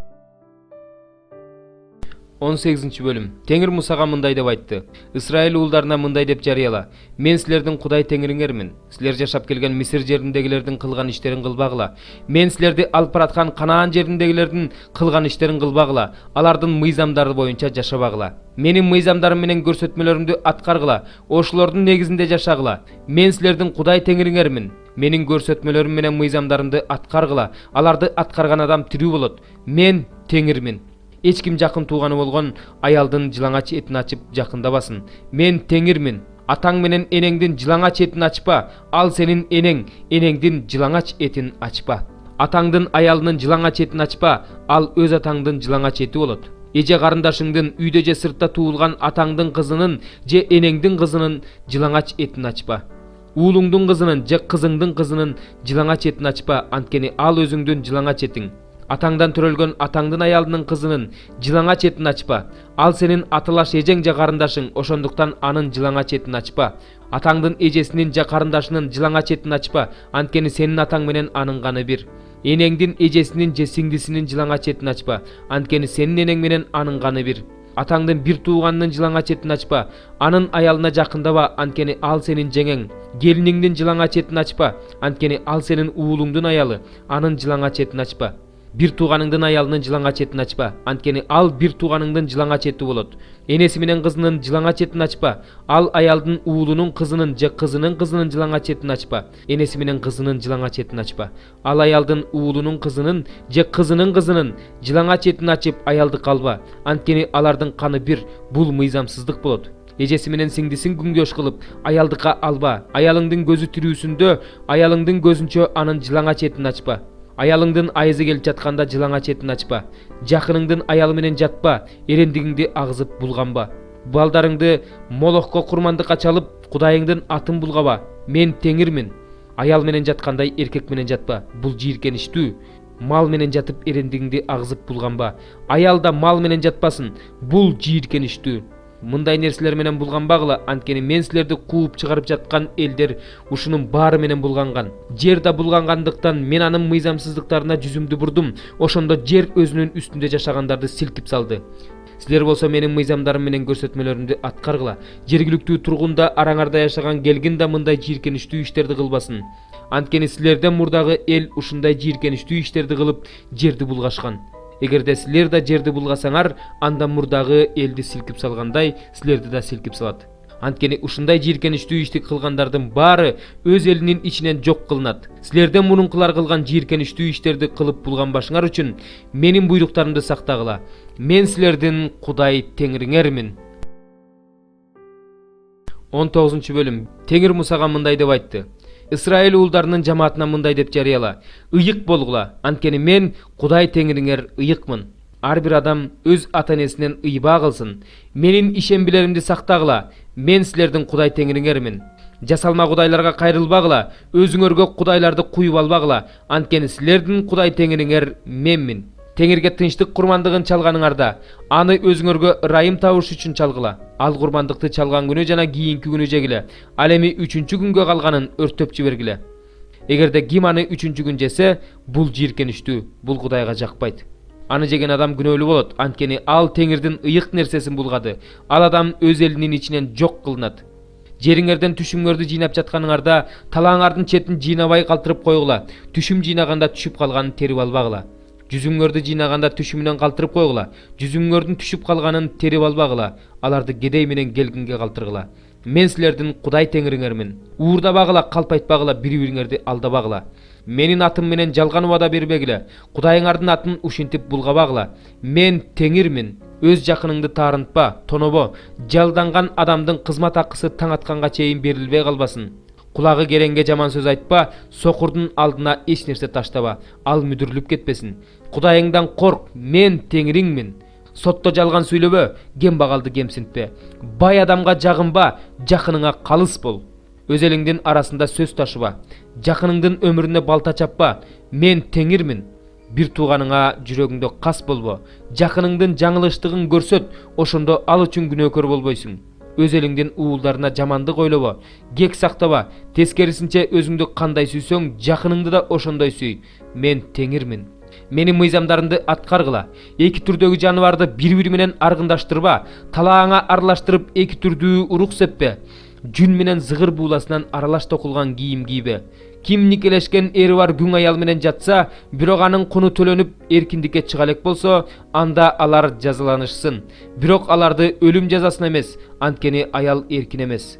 [SPEAKER 1] 18-бөлүм. Теңир Мусага мындай деп айтты. Исраил уулдарына мындай деп жарыяла. Мен силердин Кудай Теңириңермин. Силер жашап келген Мисир жериндегилердин кылган иштерин кылбагыла. Мен силерди алып бараткан Канаан жериндегилердин кылган иштерин кылбагыла. Алардын мыйзамдары боюнча жашабагыла. Менин мыйзамдарым менен көрсөтмөлөрүмдү аткаргыла. Ошолордун негизинде жашагыла. Мен силердин Кудай Теңириңермин. Менин көрсөтмөлөрүм менен мыйзамдарымды аткаргыла. Аларды аткарган адам тирүү болот. Мен Теңирмин. Эч ким жакын тууганы болгон аялдын жылаңач этин ачып жакындабасын. Мен Теңирмин. Ataң менен энеңдин жылаңач этин ачпа, ал сенин энең, энеңдин жылаңач этин ачпа. Атаңдын аялынын жылаңач этин ачпа, ал өз атаңдын жылаңач эти болот. Эже карындашыңдын үйдө же сыртта туулган атаңдын кызынын же энеңдин кызынын жылаңач этин ачпа. Уулуңдун кызынын же кызыңдын кызынын жылаңач этин ачпа, анткени ал өзүңдүн жылаңач этиң. Атаңдан төрөлгөн атаңдын аялынын кызынын жылаңач этин ачпа. Ал сенин аталаш эжең же карындашың, ошондуктан анын жылаңач этин ачпа. Атаңдын эжесинин же карындашынын жылаңач этин ачпа, анткени сенин атаң менен анын каны бир. Энеңдин эжесинин же сиңдисинин жылаңач этин ачпа, анткени сенин энең менен анын каны бир. Атаңдын бир тууганынын жылаңач этин ачпа, анын аялына жакындаба, анткени ал сенин жеңең. Келиниңдин жылаңач этин ачпа, анткени ал сенин уулуңдун аялы, анын жылаңач этин ачпа. Бир тууганыңдын аялынын жылаңач этин ачпа, анткени ал бир тууганыңдын жылаңач эти болот. Энеси менен кызынын жылаңач этин ачпа, ал аялдын уулунун кызынын же кызынын кызынын жылаңач этин ачпа. Энеси менен кызынын жылаңач этин ачпа. Ал аялдын уулунун кызынын же кызынын кызынын жылаңач этин ачып аялды калба, анткени алардын каны бир. Бул мыйзамсыздык болот. Эжеси менен сиңдисин күңдөш кылып аялдыкка алба. Аялыңдын көзү тирүүсүндө аялыңдын көзүнчө анын жылаңач этин ачпа. Аялыңдын айызы келип жатканда жылаңач этин ачпа. Жакыныңдын аялы менен жатпа, эрендигиңди агызып булганба. Балдарыңды Молохко курмандыкка чалып, Кудайыңдын атын булгаба. Мен Теңирмин. Аял менен жаткандай эркек менен жатпа. Бул жийиркеничтүү. Мал менен жатып эрендигиңди агызып булганба. Аял да мал менен жатпасын. Бул жийиркеничтүү. Мындай нерселер менен булганбагыла, анткени мен силерди кууп чыгарып жаткан элдер ушунун баары менен булганган. Жер да булгангандыктан мен анын мыйзамсыздыктарына жүзүмдү бурдум. Ошондо жер өзүнүн үстүндө жашагандарды силкип салды. Силер болсо менин мыйзамдарым менен көрсөтмөлөрүмдү аткаргыла. Жергиликтүү тургунда араңарда жашаган келгин да мындай жийиркеничтүү иштерди кылбасын. Анткени силерден мурдагы эл ушундай жийиркеничтүү иштерди кылып жерди булгашкан. Эгерде силер да жерди булгасаңар, анда мурдагы элди силкип салгандай, силерди да силкип салат. Анткени ушундай жийиркеничтүү ишти кылгандардын баары өз элинин ичинен жок кылынат. Силерден мурункулар кылган жийиркеничтүү иштерди кылып булганбашыңар үчүн менин буйруктарымды сактагыла. Мен силердин Кудай Теңириңермин. 19 бөлүм. Теңир Мусага мындай деп айтты: Исраил уулдарынын жамаатына мындай деп жарыяла: ыйык болгула, анткени мен Кудай Теңириңер ыйыкмын. Ар бир адам өз ата-энесинен ыйба кылсын. Менин ишембилеримди сактагыла. Мен силердин Кудай Теңириңермин. Жасалма кудайларга кайрылбагыла, өзүңөргө кудайларды куюп албагыла, анткени силердин Кудай Теңириңер менмин. Теңирге тынчтык курмандыгын чалганыңарда, аны өзүңөргө ырайым табыш үчүн чалгыла. Ал курмандыкты чалган күнү жана кийинки күнү жегиле. Ал эми 3-чү күнгө калганын өртөп жибергиле. Эгерде ким аны 3-чү күн жесе, бул жийиркеничтүү, бул Кудайга жакпайт. Аны жеген адам күнөөлүү болот, анткени ал Теңирдин ыйык нерсесин булгады. Ал адам өз элинин ичинен жок кылынат. Жериңерден түшүмүңөрдү жыйнап жатканыңарда, талааңардын четин жыйнабай калтырып койгула. Түшүм жыйнаганда түшүп калганын терип албагыла. Жүзүңөрдү жыйнаганда түшүмүнөн калтырып койгула. Жүзүңөрдүн түшүп калганын терип албагыла. Аларды кедей менен келгинге калтыргыла. Мен силердин Кудай Теңириңермин. Уурдабагыла, калпайтпагыла, бири-бириңерди алдабагыла. Менин атым менен жалган убада бербегиле. Кудайыңардын атын ушинтип булгабагыла. Мен Теңирмин. Өз жакыныңды таарынтпа, тонобо. Жалданган адамдын кызмат акысы таң атканга чейин берилбей калбасын. Кулагы кереңге жаман сөз айтпа, сокурдун алдына эч нерсе таштаба, ал мүдүрүлүп кетпесин. Кудайыңдан корк, мен Теңириңмин. Сотто жалган сүйлөбө, кембагалды кемсинтпе. Бай адамга жагынба, жакыныңа калыс бол. Өз элиңдин арасында сөз ташыба. Жакыныңдын өмүрүнө балта чаппа. Мен Теңирмин. Бир тууганыңа жүрөгүңдө кас болбо. Жакыныңдын жаңылыштыгын көрсөт, ошондо ал үчүн күнөөкөр болбойсуң. Өз элиңдин уулдарына жамандык ойлобо, кек сактаба. Тескерисинче өзүңдү кандай сүйсөң, жакыныңды да ошондой сүй. Мен Теңирмин. Менин мыйзамдарымды аткаргыла. Эки түрдөгү жаныбарды бири-бири менен аргындаштырба. Талааңа аралаштырып эки түрдүү урук сеппе. Жүн менен зыгыр бууласынан аралаш токулган кийим кийбе. Ким никелешкен ери бар күң аял менен жатса, бирок анын куну төлөнүп эркиндикке чыга элек болсо, анда алар жазаланышсын. Бирок аларды өлүм жазасына эмес, анткени аял эркин эмес.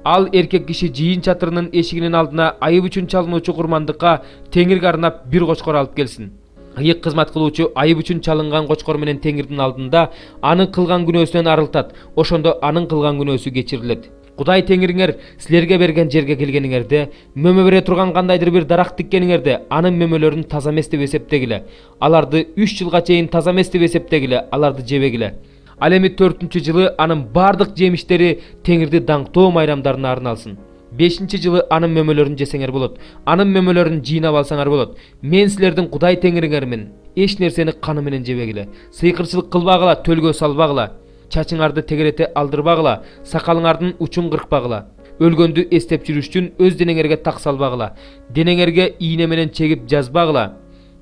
[SPEAKER 1] Ал эркек киши жыйын чатырынын эшигинин алдына айып үчүн чалынуучу курмандыкка Теңирге арнап бир кочкор алып келсин. Ыйык кызмат кылуучу айып үчүн чалынган кочкор менен Теңирдин алдында аны кылган күнөөсүнөн арылтат. Ошондо анын кылган күнөөсү кечирилет. Кудай теңириңер силерге берген жерге келгениңерде мөмө бере турган кандайдыр бир дарак тиккениңерде анын мөмөлөрүн таза эмес деп эсептегиле. Аларды 3 жылга чейин таза эмес деп эсептегиле, аларды жебегиле. Ал эми 4-жылы анын бардык жемиштери теңирди даңктоо майрамдарына арналсын. 5-жылы анын мөмөлөрүн жесеңер болот. Анын мөмөлөрүн жыйнап алсаңар болот. Мен силердин Кудай теңириңермин. Эч нерсени каны менен жебегиле. Сыйкырчылык кылбагыла, төлгө салбагыла. Чачыңарды тегерете алдырбагыла, сакалыңардын учун кыркпагыла. Өлгөндү эстеп жүрүш үчүн өз денеңерге так салбагыла. Денеңерге ийне менен чегип жазбагыла.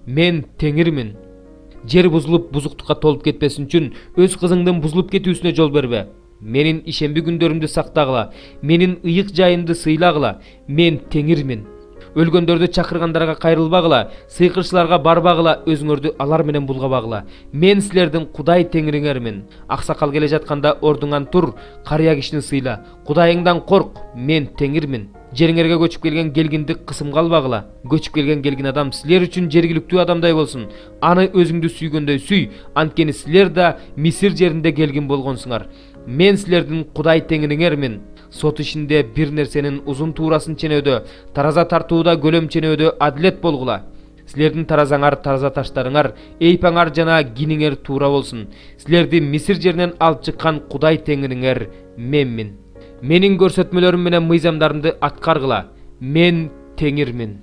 [SPEAKER 1] Мен теңирмин. Жер бузулуп бузуктукка толуп кетпесин үчүн өз кызыңдын бузулуп кетүүсүнө жол бербе. Менин ишемби күндөрүмдү сактагыла, менин ыйык жайымды сыйлагыла. Мен теңирмин. Өлгөндөрдү чакыргандарга кайрылбагыла, сыйкырчыларга барбагыла, өзүңөрдү алар менен булгабагыла. Мен силердин Кудай теңириңермин. Аксакал келе жатканда ордуңан тур, карыя кишини сыйла. Кудайыңдан корк, мен теңирмин. Жериңерге көчүп келген келгинди кысымга албагыла. Көчүп келген келгин адам силер үчүн жергиликтүү адамдай болсун. Аны өзүңдү сүйгөндөй сүй, анткени силер да Мисир жеринде келгин болгонсуңар. Мен силердин Кудай теңириңермин. Сот ишинде бир нерсенин узун туурасын ченөөдө, тараза тартууда көлөм ченөөдө адилет болгула. Силердин таразаңар, тараза таштарыңар, эйпаңар жана киниңер туура болсун. Силерди Мисир жеринен алып чыккан Кудай теңириңер менмин. Менин көрсөтмөлөрүм менен мыйзамдарымды аткаргыла. Мен теңирмин.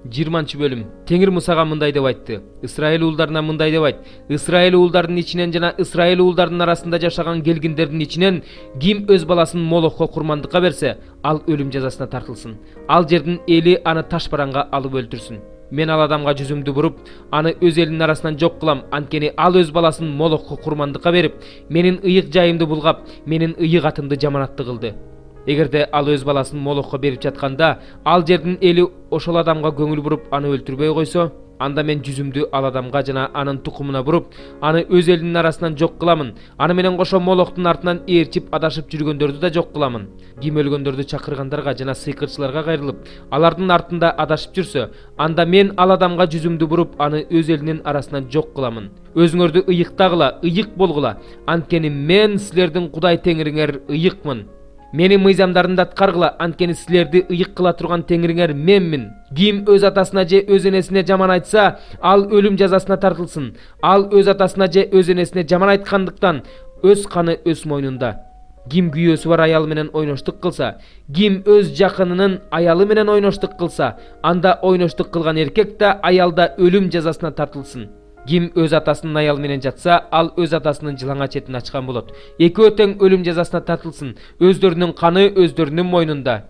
[SPEAKER 1] 20-бөлүм. Теңир Мусага мындай деп айтты. Исраил уулдарына мындай деп айт. Исраил уулдарынын ичинен жана Исраил уулдарынын арасында жашаган келгиндердин ичинен ким өз баласын Молохко курмандыкка берсе, ал өлүм жазасына тартылсын. Ал жердин эли аны таш бараңга алып өлтүрсүн. Мен ал адамга жүзүмдү буруп, аны өз элинин арасынан жок кылам, анткени ал өз баласын Молохко курмандыкка берип, менин ыйык жайымды булгап, менин ыйык атымды жаманатты кылды. Эгерде ал өз баласын Молохко берип жатканда, ал жердин эли ошол адамга көңүл буруп, аны өлтүрбөй койсо, анда мен жүзүмдү ал адамга жана анын тукумуна буруп, аны өз элинин арасынан жок кыламын. Аны менен кошо Молохтун артынан ээрчип адашып жүргөндөрдү да жок кыламын. Ким өлгөндөрдү чакыргандарга жана сыйкырчыларга кайрылып, алардын артында адашып жүрсө, анда мен ал адамга жүзүмдү буруп, аны өз элинин арасынан жок кыламын. Өзүңөрдү ыйыктагыла, ыйык болгула, анткени мен силердин Кудай теңириңер ыйыкмын. Менин мыйзамдарымды аткаргыла, анткени силерди ыйык кыла турган теңириңер менмин. Ким өз атасына же өз энесине жаман айтса, ал өлүм жазасына тартылсын. Ал өз атасына же өз энесине жаман айткандыктан өз каны өз мойнунда. Ким күйөөсү бар аялы менен ойноштук кылса, ким өз жакынынын аялы менен ойноштук кылса, анда ойноштук кылган эркек да аял да өлүм жазасына тартылсын. Ким өз атасынын аялы менен жатса, ал өз атасынын жылаңа четин ачкан болот. Экөө тең өлүм жазасына тартылсын. Өздөрүнүн каны өздөрүнүн мойнунда.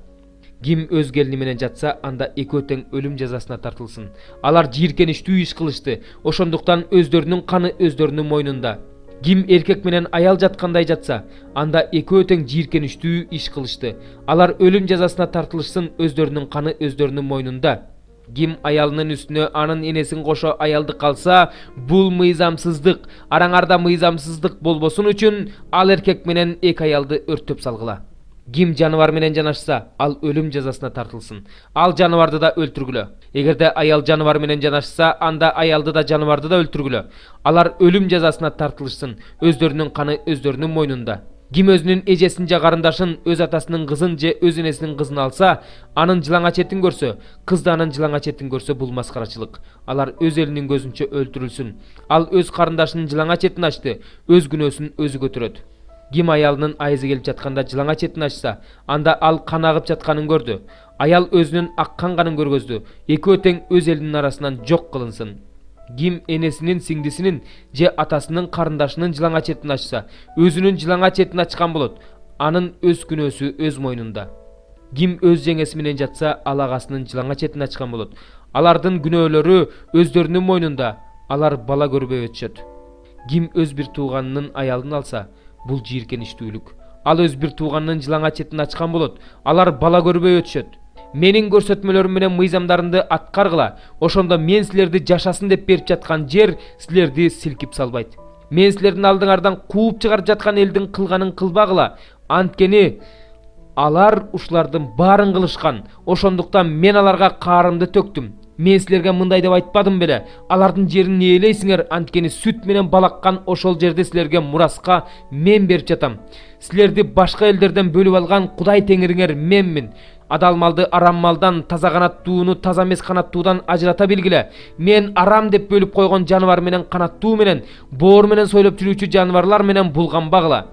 [SPEAKER 1] Ким өз келини менен жатса, анда экөө тең өлүм жазасына тартылсын. Алар жийиркеничтүү иш кылышты. Ошондуктан өздөрүнүн каны өздөрүнүн мойнунда. Ким эркек менен аял жаткандай жатса, анда экөө тең жийиркеничтүү иш кылышты. Алар өлүм жазасына тартылышсын, өздөрүнүн каны өздөрүнүн мойнунда. Ким аялынын үстүнө анын энесин кошо аялды калса, бул мыйзамсыздык. Араңарда мыйзамсыздык болбосун үчүн ал эркек менен эки аялды өрттөп салгыла. Ким жаныбар менен жанашса, ал өлүм жазасына тартылсын. Ал жаныбарды да өлтүргүлө. Эгерде аял жаныбар менен жанашса, анда аялды да жаныбарды да өлтүргүлө. Алар өлүм жазасына тартылышсын. Өздөрүнүн каны өздөрүнүн мойнунда. Ким өзүнүн эжесин же карындашын, өз атасынын кызын же өз энесинин кызын алса, анын жылаңа четин көрсө, кыз да анын жылаңа четин көрсө, бул маскарачылык. Алар өз элинин көзүнчө өлтүрүлсүн. Ал өз карындашынын жылаңа четин ачты, өз күнөөсүн өзү көтөрөт. Ким аялынын айызы келип жатканда жылаңа четин ачса, анда ал кан агып жатканын көрдү. Аял өзүнүн аккан канын көргөздү. Экөө тең өз элинин арасынан жок кылынсын. Ким энесинин, сиңдисинин же атасынын карындашынын жылаңа четин ачса, өзүнүн жылаңа четин ачкан болот. Анын өз күнөөсү өз мойнунда. Ким өз жеңеси менен жатса, ал агасынын жылаңа четин ачкан болот. Алардын күнөөлөрү өздөрүнүн мойнунда. Алар бала көрбөй өтүшөт. Ким өз бир тууганынын аялын алса, бул жийиркеничтүүлүк. Ал өз бир тууганынын жылаңа четин ачкан болот. Алар бала көрбөй өтүшөт. Менин көрсөтмөлөрүм менен мыйзамдарымды аткаргыла. Ошондо мен силерди жашасын деп берип жаткан жер силерди силкип салбайт. Мен силердин алдыңардан кууп чыгарып жаткан элдин кылганын кылбагыла. Анткени алар ушулардын баарын кылышкан. Ошондуктан мен аларга каарымды төктүм. Мен силерге мындай деп айтпадым беле? Алардын жерин ээлейсиңер, анткени сүт менен балаккан ошол жерди силерге мураска мен берип жатам. Силерди башка элдерден бөлүп алган Кудай Теңириңер менмин. Адал малды арам малдан, таза канаттууну таза эмес канаттуудан ажырата билгиле. Мен арам деп бөлүп койгон жаныбар менен канаттуу менен, боор менен сойлоп жүрүүчү жаныбарлар менен булганбагыла.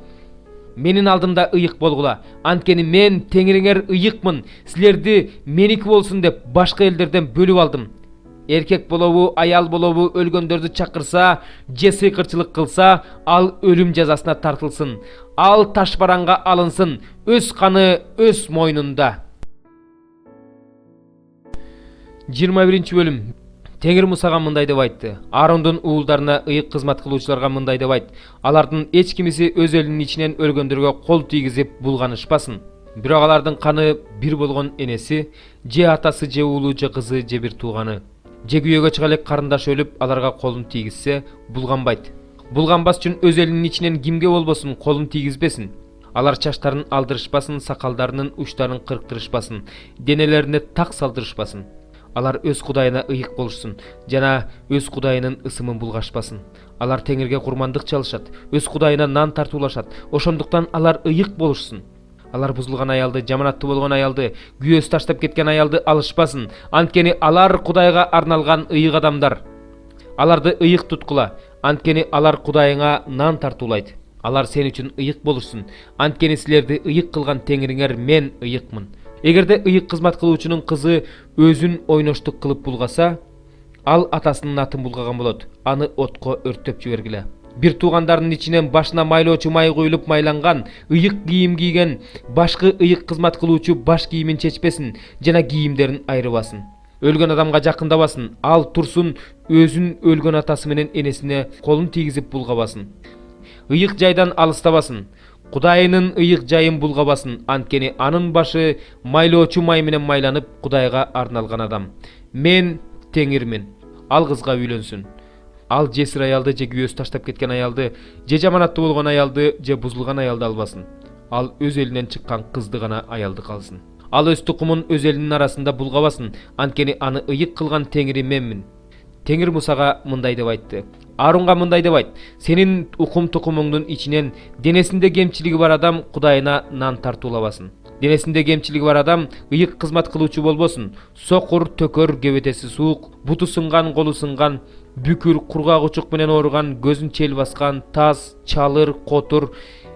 [SPEAKER 1] Менин алдымда ыйык болгула, анткени мен Теңириңер ыйыкмын. Силерди меники болсун деп башка элдерден бөлүп алдым. Эркек болобу, аял болобу өлгөндөрдү чакырса, же сыйкырчылык кылса, ал өлүм жазасына тартылсын. Ал ташбаранга алынсын, өз каны өз мойнунда. 21 бөлүм. Теңир Мусага мындай деп айтты. Аарондун уулдарына ыйык кызмат кылуучуларга мындай деп айт. Алардын эч кимиси өз элинин ичинен өлгөндөргө кол тийгизип булганышпасын. Бирок алардын каны бир болгон энеси, же атасы, же уулу, же кызы, же бир тууганы, же күйөөгө чыга элек карындаш өлүп, аларга колун тийгизсе, булганбайт. Булганбас үчүн өз элинин ичинен кимге болбосун колун тийгизбесин. Алар чачтарын алдырышпасын, сакалдарынын учтарын кырктырышпасын, денелерине так салдырышпасын. Алар өз Кудайына ыйык болушсун, жана өз Кудайынын ысымын булгашпасын. Алар Теңирге курмандык чалышат, өз Кудайына нан тартуулашат. Ошондуктан алар ыйык болушсун. Алар бузулган аялды, жаманаттуу болгон аялды, күйөөсү таштап кеткен аялды алышпасын, анткени алар Кудайга арналган ыйык адамдар. Аларды ыйык туткула, анткени алар Кудайыңа нан тартуулайт. Алар сен үчүн ыйык болушсун, анткени силерди ыйык кылган Теңириңер мен ыйыкмын. Эгерде ыйык кызмат кылуучунун кызы өзүн ойноштук кылып булгаса, ал атасынын атын булгаган болот. Аны отко өрттөп жибергиле. Бир туугандарынын ичинен башына майлоочу май куюлуп майланган, ыйык кийим кийген башкы ыйык кызмат кылуучу баш кийимин чечпесин жана кийимдерин айрыбасын. Өлгөн адамга жакындабасын. Ал турсун, өзүн өлгөн атасы менен энесине колун тийгизип булгабасын. Ыйык жайдан алыстабасын. Кудайынын ыйык жайын булгабасын, анткени анын башы майлоочу май менен майланып Кудайга арналган адам. Мен Теңирмин. Ал кызга үйлөнсүн. Ал жесир аялды, же күйөөсү таштап кеткен аялды, же жаманаттуу болгон аялды, же бузулган аялды албасын. Ал өз элинен чыккан кызды гана аялды калсын. Ал өз тукумун өз элинин арасында булгабасын, анткени аны ыйык кылган Теңири менмин. Теңир Мусага мындай деп айтты. Аарунга мындай деп айт. Сенин укум тукумуңдун ичинен денесинде кемчилиги бар адам Кудайына нан тартуулабасын. Денесинде кемчилиги бар адам ыйык кызмат кылуучу болбосун. Сокур, төкөр, кебетеси суук, буту сынган, колу сынган, бүкүр, кургак учук менен ооруган, көзүн чел баскан, таз, чалыр, котур,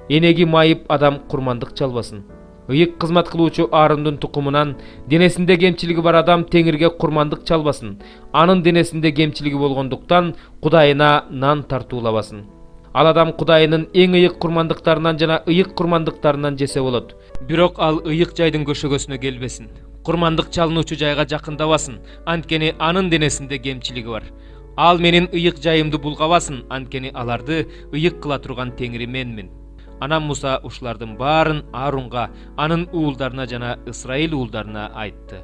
[SPEAKER 1] энеги майып адам курмандык чалбасын. Ыйык кызмат кылуучу Аарондун тукумунан денесинде кемчилиги бар адам Теңирге курмандык чалбасын. Анын денесинде кемчилиги болгондуктан Кудайына нан тартуулабасын. Ал адам Кудайынын эң ыйык курмандыктарынан жана ыйык курмандыктарынан жесе болот. Бирок ал ыйык жайдын көшөгөсүнө келбесин. Курмандык чалынуучу жайга жакындабасын, анткени анын денесинде кемчилиги бар. Ал менин ыйык жайымды булгабасын, анткени аларды ыйык кыла турган Теңири менмин. Анан Муса ушулардын баарын Аарунга, анын уулдарына жана Исраил уулдарына айтты.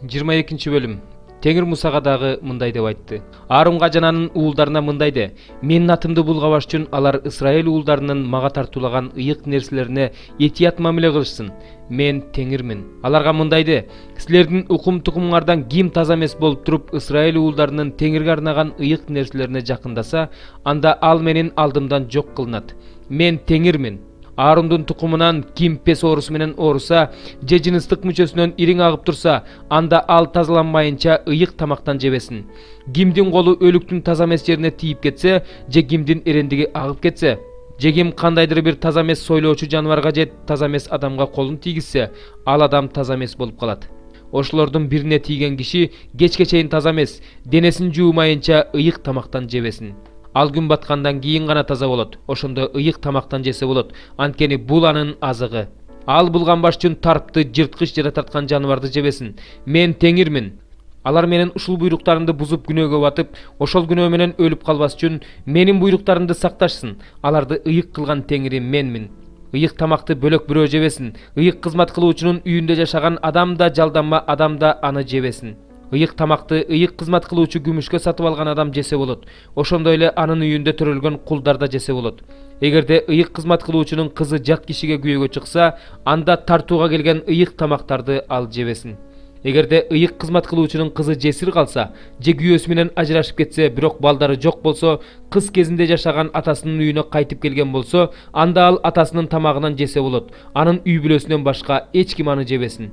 [SPEAKER 1] 22 бөлүм. Теңир Мусага дагы мындай деп айтты. Аарунга жана анын уулдарына мындай де: менин атымды булгабаш үчүн алар Исраил уулдарынын мага тартуулаган ыйык нерселерине этият мамиле кылышсын. Мен Теңирмин. Аларга мындай де: силердин укум тукумуңардан ким таза эмес болуп туруп Исраил уулдарынын Теңирге арнаган ыйык нерселерине жакындаса, анда ал менин алдымдан жок кылынат. Мен Теңирмин. Аарондун тукумунан ким пес оорусу менен ооруса, же жыныстык мүчөсүнөн ириң агып турса, анда ал тазаланмайынча ыйык тамактан жебесин. Кимдин колу өлүктүн таза эмес жерине тийип кетсе, же кимдин эрендиги агып кетсе, же ким кандайдыр бир таза эмес сойлоочу жаныбарга же таза эмес адамга колун тийгизсе, ал адам таза эмес болуп калат. Ошолордун бирине тийген киши кечке чейин таза эмес, денесин жуумайынча ыйык тамактан жебесин. Ал күн баткандан кийин гана таза болот. Ошондо ыйык тамактан жесе болот, анткени бул анын азыгы. Ал булганбаш үчүн тарпты, жырткыч жара тарткан жаныбарды жебесин. Мен Теңирмин. Алар менен ушул буйруктарымды бузуп күнөөгө батып, ошол күнөө менен өлүп калбас үчүн менин буйруктарымды сакташсын. Аларды ыйык кылган Теңири менмин. Ыйык тамакты бөлөк бирөө жебесин. Ыйык кызмат кылуучунун үйүндө жашаган адам да жалданма адам да аны жебесин. Ыйык тамакты ыйык кызмат кылуучу күмүшкө сатып алган адам жесе болот. Ошондой эле анын үйүндө төрөлгөн кулдар да жесе болот. Эгерде ыйык кызмат кылуучунун кызы жат кишиге күйөөгө чыкса, анда тартууга келген ыйык тамактарды ал жебесин. Эгерде ыйык кызмат кылуучунун кызы жесир калса, же күйөөсү менен ажырашып кетсе, бирок балдары жок болсо, кыз кезинде жашаган атасынын үйүнө кайтып келген болсо, анда ал атасынын тамагынан жесе болот. Анын үй бүлөсүнөн башка эч ким аны жебесин.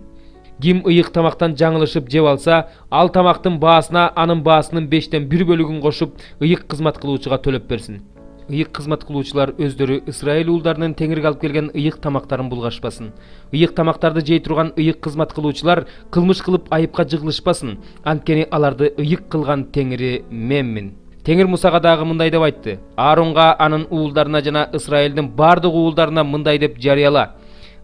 [SPEAKER 1] Ким ыйык тамактан жаңылышып жеп алса, ал тамактын баасына анын баасынын 5тен 1 бөлүгүн кошуп, ыйык кызмат кылуучуга төлөп берсин. Ыйык кызмат кылуучулар өздөрү Исраил уулдарынын теңирге алып келген ыйык тамактарын булгашпасын. Ыйык тамактарды жей турган ыйык кызмат кылуучулар кылмыш кылып айыпка жыгылышпасын. Анткени аларды ыйык кылган теңири менмин. Теңир Мусага дагы мындай деп айтты: Ааронга, анын уулдарына жана Исраилдин бардык уулдарына мындай деп жарыяла: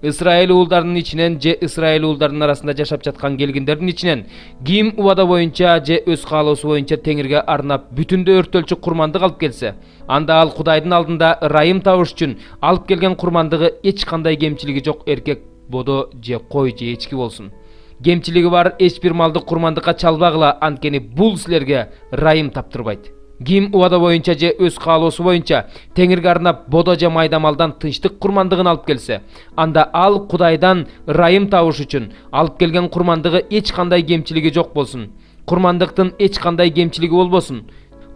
[SPEAKER 1] Исраил уулдарынын ичинен же Исраил уулдарынын арасында жашап жаткан келгиндердин ичинен ким убада боюнча же өз каалоосу боюнча теңирге арнап бүтүндө өртөлчү курмандык алып келсе, анда ал Кудайдын алдында ырайым табыш үчүн алып келген курмандыгы эч кандай кемчилиги жок эркек бодо же кой же эчки болсун. Кемчилиги бар эч бир малды курмандыкка чалбагыла, анткени бул силерге ырайым таптырбайт. Ким убада боюнча же өз каалоосу боюнча теңирге арнап бодо же майда малдан тынчтык курмандыгын алып келсе, анда ал Кудайдан ырайым табыш үчүн алып келген курмандыгы эч кандай кемчилиги жок болсун. Курмандыктын эч кандай кемчилиги болбосун.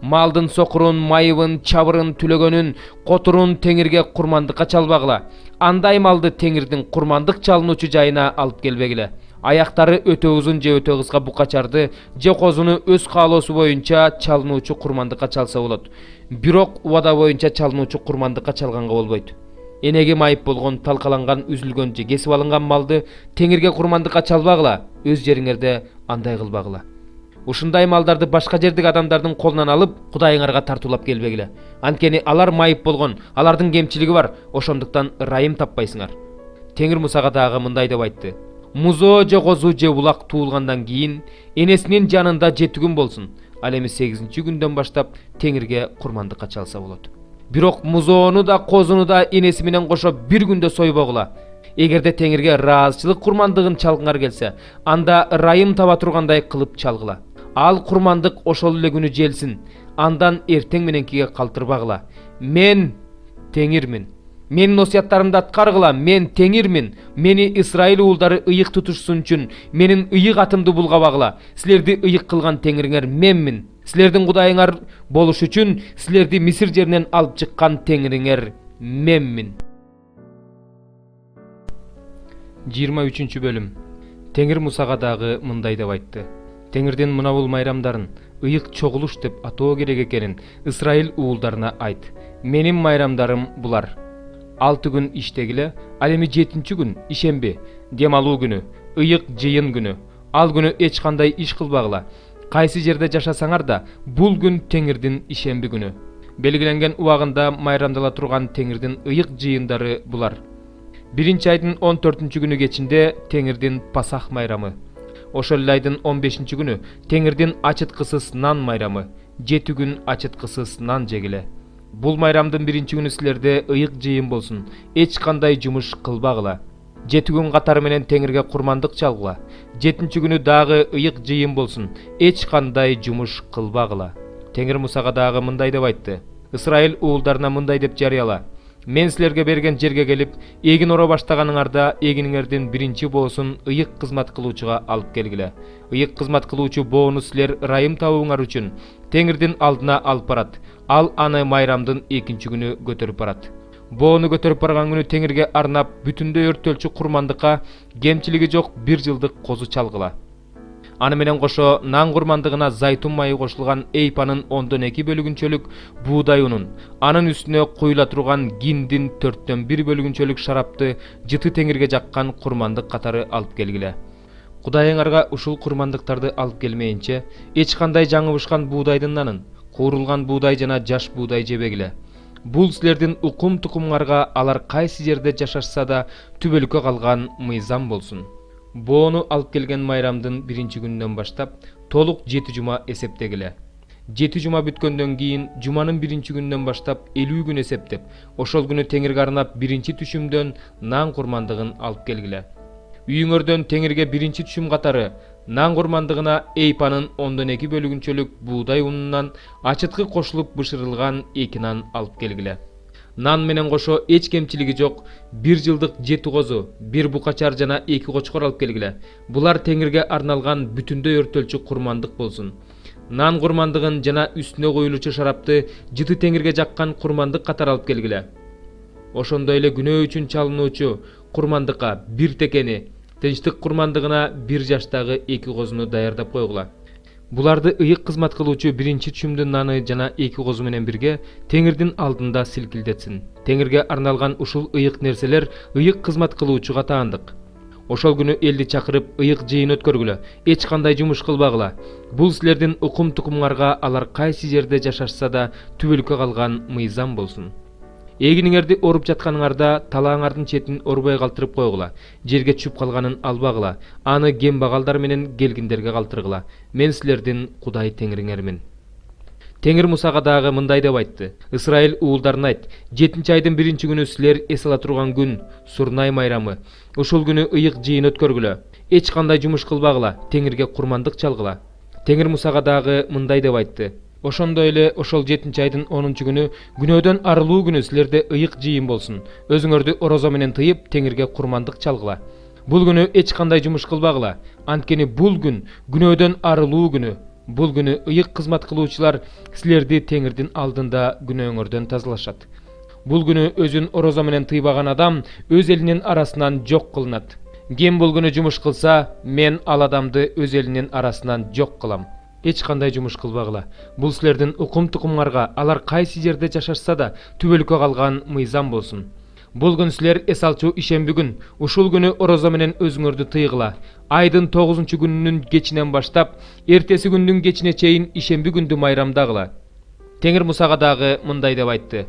[SPEAKER 1] Малдын сокурун, майыбын, чабырын, түлөгөнүн, котурун теңирге курмандыкка чалбагыла. Андай малды теңирдин курмандык чалынуучу жайына алып келбегиле. Аяктары өтө узун же өтө кыска букачарды же козуну өз каалоосу боюнча чалынуучу курмандыкка чалса болот. Бирок убада боюнча чалынуучу курмандыкка чалганга болбойт. Энеге майып болгон, талкаланган, үзүлгөн же кесип алынган малды теңирге курмандыкка чалбагыла. Өз жериңерде андай кылбагыла. Ушундай малдарды башка жердеги адамдардын колунан алып, Кудайыңарга тартуулап келбегиле. Анткени алар майып болгон, алардын кемчилиги бар, ошондуктан ырайым таппайсыңар. Теңир Мусага дагы мындай деп айтты: Музо же козу же булак туулгандан кийин энесинин жанында 7 күн болсун. Ал эми 8-нчи күндөн баштап теңирге курмандыкка чалса болот. Бирок музоону да козуну да энеси менен кошо 1 күндө сойбогула. Эгерде теңирге ыраазычылык курмандыгын чалгыңар келсе, анда ырайым таба тургандай кылып чалгыла. Ал курмандык ошол эле күнү желсин. Андан эртең мененкиге калтырбагыла. Мен теңирмин. Менин осуяттарымды аткаргыла. Мен теңирмин. Мени Исраил уулдары ыйык тутушсун үчүн менин ыйык атымды булгабагыла. Силерди ыйык кылган теңириңер менмин. Силердин Кудайыңар болуш үчүн силерди Мисир жеринен алып чыккан теңириңер менмин. 23 бөлүм. Теңир Мусага дагы мындай деп айтты: Теңирдин мына бул майрамдарын ыйык чогулуш деп атоо керек экенин Исраил уулдарына айт. Менин майрамдарым булар: 6 күн иштегиле, ал эми 7-нчи күн ишемби, дем алуу күнү, ыйык жыйын күнү. Ал күнү эч кандай иш кылбагыла. Кайсы жерде жашасаңар да, бул күн теңирдин ишемби күнү. Белгиленген убагында майрамдала турган теңирдин ыйык жыйындары булар: 1-нчи айдын 14-нчү күнү кечинде теңирдин Пасах майрамы. Ошол эле айдын 15-нчи күнү теңирдин ачыткысыз нан майрамы. 7 күн ачыткысыз нан жегиле. Бул майрамдын 1-нчи күнү силерде ыйык жыйын болсун. Эч кандай жумуш кылбагыла. 7 күн катары менен теңирге курмандык чалгыла. 7-нчи күнү дагы ыйык жыйын болсун. Эч кандай жумуш кылбагыла. Теңир Мусага дагы мындай деп айтты: Исраил уулдарына мындай деп жарыяла: Мен силерге берген жерге келип, эгин оро баштаганыңарда эгиниңердин 1-нчи боосун ыйык кызмат кылуучуга алып келгиле. Ыйык кызмат кылуучу боону силер ырайым табууңар үчүн теңирдин алдына алып барат. Ал аны майрамдын 2-нчи күнү көтөрүп барат. Боону көтөрүп барган күнү теңирге арнап бүтүндөй өртөлчү курмандыкка кемчилиги жок 1 жылдык козу чалгыла. Аны менен кошо нан курмандыгына зайтун майы кошулган эйпанын 10-2 бөлүгүнчөлүк буудай унун, анын үстүнө куюла турган киндин 4-1 бөлүгүнчөлүк шарапты жыты теңирге жаккан курмандык катары алып келгиле. Кудайыңарга ушул курмандыктарды алып келмейинче эч кандай жаңыбышкан буудайдын нанын, куурулган буудай жана жаш буудай жебегиле. Бул силердин укум тукумуңарга алар кайсы жерде жашашса да түбөлүккө калган мыйзам болсун. Боону алып келген майрамдын 1-нчи күнүнөн баштап толук 7 жума эсептегиле. 7 жума бүткөндөн кийин жуманын 1-нчи күнүнөн баштап 50 күн эсептеп, ошол күнү теңирге арнап 1-нчи түшүмдөн нан курмандыгын алып келгиле. Үйүңөрдөн теңирге 1-нчи түшүм катары Нан курмандыгына эйпанын 2 бөлүгүнчөлүк буудай унунан ачыткы кошулуп бышырылган 2 нан алып келгиле. Нан менен кошо эч кемчилиги жок 1 жылдык 7 козу, 1 букачар жана 2 кочкор алып келгиле. Булар теңирге арналган бүтүндөй өртөлчү курмандык болсун. Нан курмандыгын жана үстүнө коюлуучу шарапты жыты теңирге жаккан курмандык катары алып келгиле. Ошондой эле күнөө үчүн чалынуучу курмандыкка 1 текени, тынчтык курмандыгына 1 жаштагы 2 козуну даярдап койгула. Буларды ыйык кызмат кылуучу 1 чүмдүн наны жана 2 козу менен бирге теңирдин алдында силкилдетсин. Теңирге арналган ушул ыйык нерселер ыйык кызмат кылуучуга таандык. Ошол күнү элди чакырып ыйык жыйын өткөргүлө, эч кандай жумуш кылбагыла. Бул силердин укум тукумуңарга алар кайсы жерде жашашса да түбөлүккө калган мыйзам болсун. Эгиниңерди оруп жатканыңарда талааңардын четин орубай калтырып койгула. Жерге чүп калганын албагыла. Аны кембагалдар менен келгиндерге калтыргыла. Мен силердин Кудай теңириңермин. Теңир Мусага дагы мындай деп айтты: Исраил уулдарына айт, 7 айдын 1 күнү силер эс ала турган күн, Сурнай майрамы. Ушул күнү ыйык жыйын өткөргүлө. Эч кандай жумуш кылбагыла, теңирге курмандык чалгыла. Теңир Мусага дагы мындай деп айтты: Ошондой эле ошол 7 айдын 10 күнү, күнөөдөн арылуу күнү силерде ыйык жыйын болсун. Өзүңөрдү орозо менен тыйып, теңирге курмандык чалгыла. Бул күнү эч кандай жумуш кылбагыла. Анткени бул күн күнөөдөн арылуу күнү. Бул күнү ыйык кызмат кылуучулар силерди теңирдин алдында күнөөңөрдөн тазалашат. Бул күнү өзүн орозо менен тыйбаган адам өз элинин арасынан жок кылынат. Ким бул күнү жумуш кылса, мен ал адамды өз элинин арасынан жок кылам. Эч кандай жумуш кылбагыла. Бул силердин укум тукумуңарга алар кайсы жерде жашашса да түбөлүккө калган мыйзам болсун. Бул күн силер эс алчу ишемби күн. Ушул күнү орозо менен өзүңөрдү тыйгыла. Айдын 9 күнүнүн кечинен баштап, эртеси күндүн кечине чейин ишемби күндү майрамдагыла. Теңир Мусага дагы мындай деп айтты: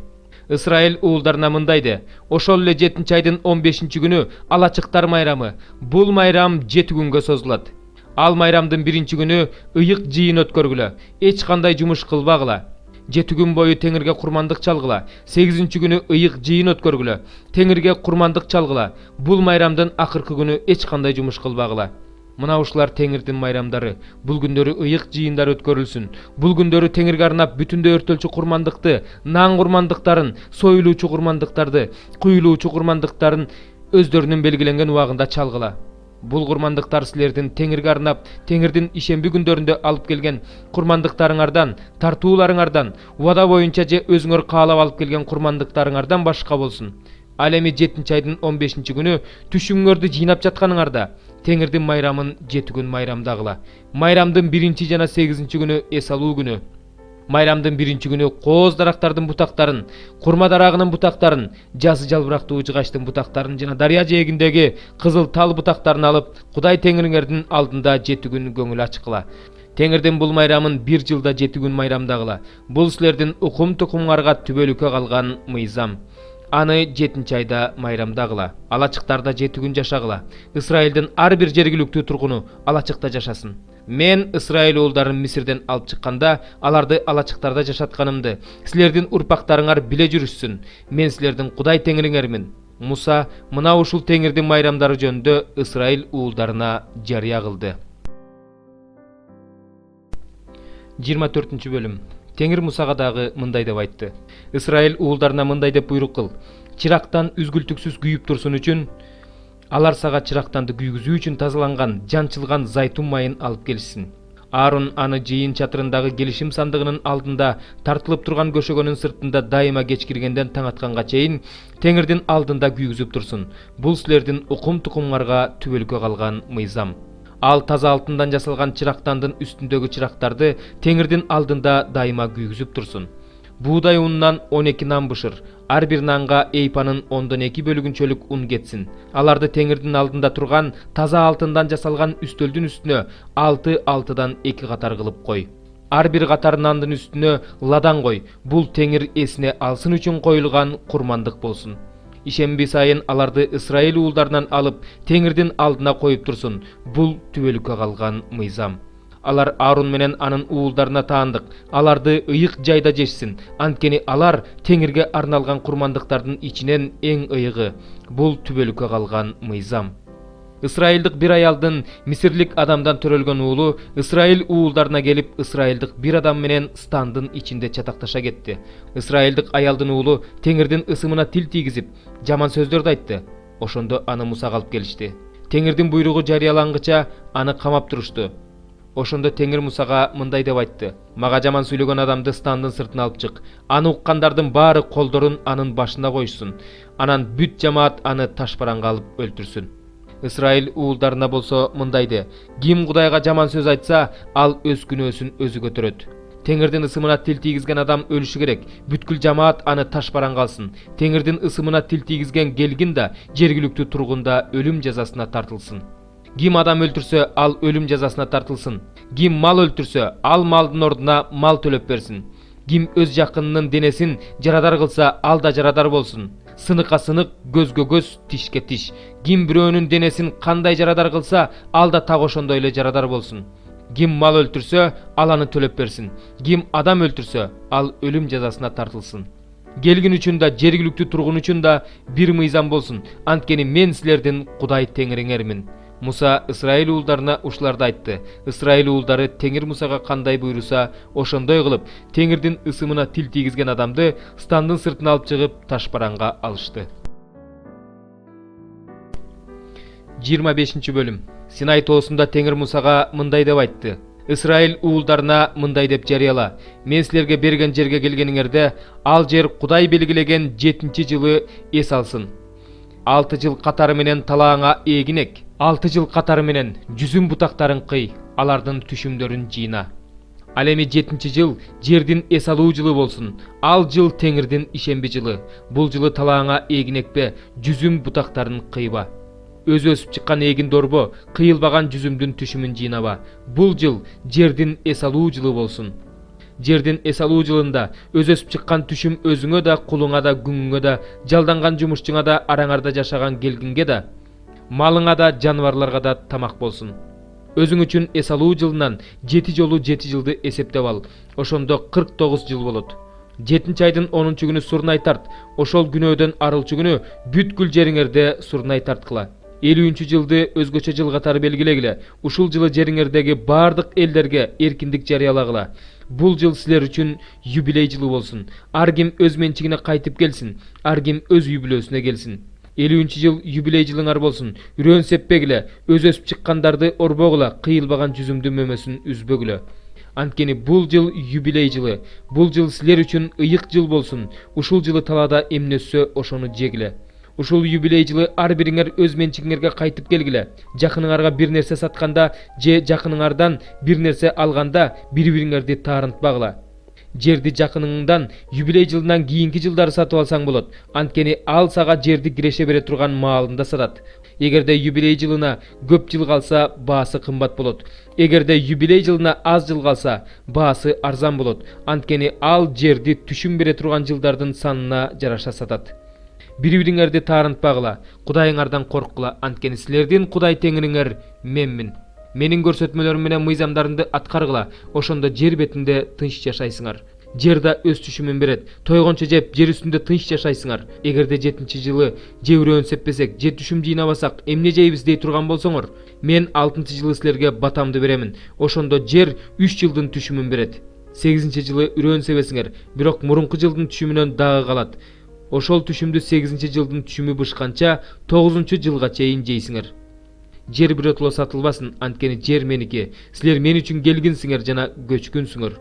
[SPEAKER 1] Исраил уулдарына мындай де: Ошол эле 7 айдын 15 күнү алачыктар майрамы. Бул майрам 7 күнгө созулат. Ал майрамдын 1 күнү ыйык жыйын өткөргүлө. Эч кандай жумуш кылбагыла. 7 күн бою теңирге курмандык чалгыла. 8 күнү ыйык жыйын өткөргүлө. Теңирге курмандык чалгыла. Бул майрамдын акыркы күнү эч кандай жумуш кылбагыла. Мына ушулар теңирдин майрамдары. Бул күндөрү ыйык жыйындар өткөрүлсүн. Бул күндөрү теңирге арнап бүтүндөй өртөлчү курмандыкты, нан курмандыктарын, союлуучу курмандыктарды, куюлуучу курмандыктарын өздөрүнүн белгиленген убагында чалгыла. Бул курмандыктар силердин теңирге арнап, теңирдин ишемби күндөрүндө алып келген курмандыктарыңардан, тартууларыңардан, убада боюнча же өзүңөр каалап алып келген курмандыктарыңардан башка болсун. Ал эми 7 айдын 15 күнү түшүңөрдү жыйнап жатканыңарда теңирдин майрамын 7 күн майрамдагыла. Майрамдын 1 жана 8 күнү эс алуу күнү. Майрамдын 1 күнү кооз дарактардын бутактарын, курма дарагынын бутактарын, жазы жалбырактуу жыгачтын бутактарын жана дарыя жээгиндеги кызыл тал бутактарын алып, Кудай теңириңердин алдында 7 күн көңүл ачкыла. Теңирдин бул майрамын 1 жылда 7 күн майрамдагыла. Бул силердин укум тукумуңарга түбөлүккө калган мыйзам. Аны 7 айда майрамдагыла. Алачыктарда 7 күн жашагыла. Исраилдин ар бир жергиликтүү тургуну алачыкта жашасын. Мен Исраил уулдарын Мисирден алып чыкканда, аларды алачыктарда жашатканымды силердин урпактарыңар биле жүрүшсүн. Мен силердин Кудай теңириңермин. Муса мына ушул теңирдин майрамдары жөнүндө Исраил уулдарына жарыя кылды. 24 бөлүм. Теңир Мусага дагы мындай деп айтты: Исраил уулдарына мындай деп буйрук кыл: чырактан үзгүлтүксүз күйүп турсун үчүн алар сага чырактанды күйгүзүү үчүн тазаланган, жанчылган зайтун майын алып келишсин. Аарон аны жыйын чатырындагы келишим сандыгынын алдында тартылып турган көшөгөнүн сыртында дайыма кеч киргенден таң атканга чейин теңирдин алдында күйгүзүп турсун. Бул силердин укум тукумуңарга түбөлүккө калган мыйзам. Ал таза алтындан жасалган чырактандын үстүндөгү чырактарды теңирдин алдында дайыма күйгүзүп турсун. Буудай унунан 12 нан бышыр. Ар бир нанга эйпанын 2 бөлүгүнчөлүк ун кетсин. Аларды теңирдин алдында турган таза алтындан жасалган үстөлдүн үстүнө 6-6-дан 2 катар кылып кой. Ар бир катар нандын үстүнө ладан кой. Бул теңир эсине алсын үчүн коюлган курмандык болсун. Ишемби сайын аларды Исраил уулдарынан алып теңирдин алдына коюп турсун. Бул түбөлүккө калган мыйзам. Алар Аарон менен анын уулдарына таандык. Аларды ыйык жайда жешсин. Анткени алар теңирге арналган курмандыктардын ичинен эң ыйыгы. Бул түбөлүккө калган мыйзам. Ысрайылдык bir ayaldын Мисирлик адамдан төрөлгөн уулу Ысрайыл уулдарына келип, Ысрайылдык bir адам менен стандын ичинде чатакташа кетти. Ысрайылдык аялдын уулу Теңирдин ысымына тил тийгизип, жаман сөздөрдү айтты. Ошондо аны Мусага алып келишти. Теңирдин буйругу жарыялангыча аны камап турушту. Ошондо Теңир Мусага мындай деп айтты: "Мага жаман сүйлөгөн адамды стандын сыртына алып чык. Аны уккандардын баары колдорун анын башына коюшсун. Анан бүт жамаат аны ташбаранга алып өлтүрсүн." Ысрайыл уулдарына болсо мындайды: "Ким Кудайга жаман сөз айтса, ал өз күнөөсүн өзү көтөрөт. Теңирдин ысымына тил тийгизген адам өлүшү керек. Бүткүл жамаат аны ташбаранга алсын. Теңирдин ысымына тил тийгизген келгин да, жергиликтүү тургун да өлүм жазасына тартылсын. Ким адам өлтүрсө, ал өлүм жазасына тартылсын. Ким мал өлтүрсө, ал малдын ордуна мал төлөп берсин. Ким өз жакынынын денесин жарадар кылса, ал да жарадар болсун. Сыныкка сынык, көзгө көз, тишке тиш. Ким бирөөнүн денесин кандай жарадар кылса, ал да так ошондой эле жарадар болсун. Ким мал өлтүрсө, ал аны төлөп берсин. Ким адам өлтүрсө, ал өлүм жазасына тартылсын. Келгин үчүн да, жергиликтүү тургун үчүн да бир мыйзам болсун. Анткени мен силердин Кудай Теңириңермин." Муса Ысрайыл уулдарына ушуларды айтты. Ысрайыл уулдары Теңир Мусага кандай буйруса, ошондой кылып, Теңирдин ысымына тил тийгизген адамды стандын сыртына алып чыгып, ташбаранга алышты. 25 бөлүм. Синай тоосунда Теңир Мусага мындай деп айтты: "Ысрайыл уулдарына мындай деп жарыяла: Мен силерге берген жерге келгениңерде, ал жер Кудай белгилеген 7-чи жылы эс алсын. 6 жыл катары менен талааңа эгин эк. 6 жыл катары менен жүзүм бутактарын кый, алардын түшүмдөрүн жыйна. Ал эми 7-чи жыл жердин эс алуу жылы болсун. Ал жыл Теңирдин ишемби жылы. Бул жылы талааңа эгин экпе, жүзүм бутактарын кыйба. Өзү өсүп чыккан эгин дорбо, кыйылбаган жүзүмдүн түшүмүн жыйнаба. Бул жыл жердин эс алуу жылы болсун. Жердин эс алуу жылында өз өсүп чыккан түшүм өзүңө да, кулуңа да, күңүңө да, жалданган жумушчуңа да, араңарда жашаган келгинге да, малыңа да, жаныбарларга да тамак болсун. Өзүң үчүн эс алуу жылынан 7 жолу 7 жылды эсептеп ал. Ошондо 49 жыл болот. 7-нчи айдын 10-чу күнү сурнай тарт. Ошол күнөөдөн арылчу күнү бүткүл жериңерде сурнай тарткыла. 50-чү жылды өзгөчө жыл катары белгилегиле. Ушул жылы жериңердеги бардык элдерге эркиндик жарыялагыла. Бул жыл силер үчүн юбилей жылы болсун. Ар ким өз менчигине кайтып келсин. Ар ким өз юбилейсине келсин. 50-чү жыл юбилей жылыңар болсун. Үрөөн сеппегиле, өз өсүп чыккандарды орбогула, кыйылбаган жүзүмдү мөмөсүн үзбөгүлө. Анткени бул жыл юбилей жылы. Бул жыл силер үчүн ыйык жыл болсун. Ушул жылы талаада эмне өссө, ошону жегиле. Ушул юбилей жылы ар бириңер өз менчигиңерге кайтып келгиле. Жакыныңарга бир нерсе сатканда же жакыныңардан бир нерсе алганда бири-бириңерди таарынтпагыла. Жерди жакыныңдан юбилей жылынан кийинки жылдары сатып алсаң болот. Анткени ал сага жерди киреше бере турган маалында сатат. Эгерде юбилей жылына көп жыл калса, баасы кымбат болот. Эгерде юбилей жылына аз жыл калса, баасы арзан болот. Анткени ал жерди түшүм бере турган жылдардын санына жараша сатат. Бири-бириңерди таарынтпагыла, Кудайыңардан корккула, анткени силердин Кудай Теңириңер менмин. Менин көрсөтмөлөрүм менен мыйзамдарымды аткаргыла, ошондо жер бетинде тынч жашайсыңар. Жер да өз түшүмүн берет. Тойгончо жеп, жер үстүндө тынч жашайсыңар. Эгерде 7-чи жылы же үрөөн сеппесек, же түшүм жыйнабасак, эмне жейбиз дей турган болсоңор, мен 6-чы жылы силерге батамды беремин. Ошондо жер 3 жылдын түшүмүн берет. 8-чи жылы үрөөн себесиңер, бирок мурунку жылдын түшүмүнөн дагы калат. Ошол түшүмдү 8-чи жылдын түшүмү бышканча 9-чу жылга чейин жейсиңер. Жер биротоло сатылбасын, анткени жер меники. Силер мен үчүн келгинсиңер жана көчкүнсүңөр.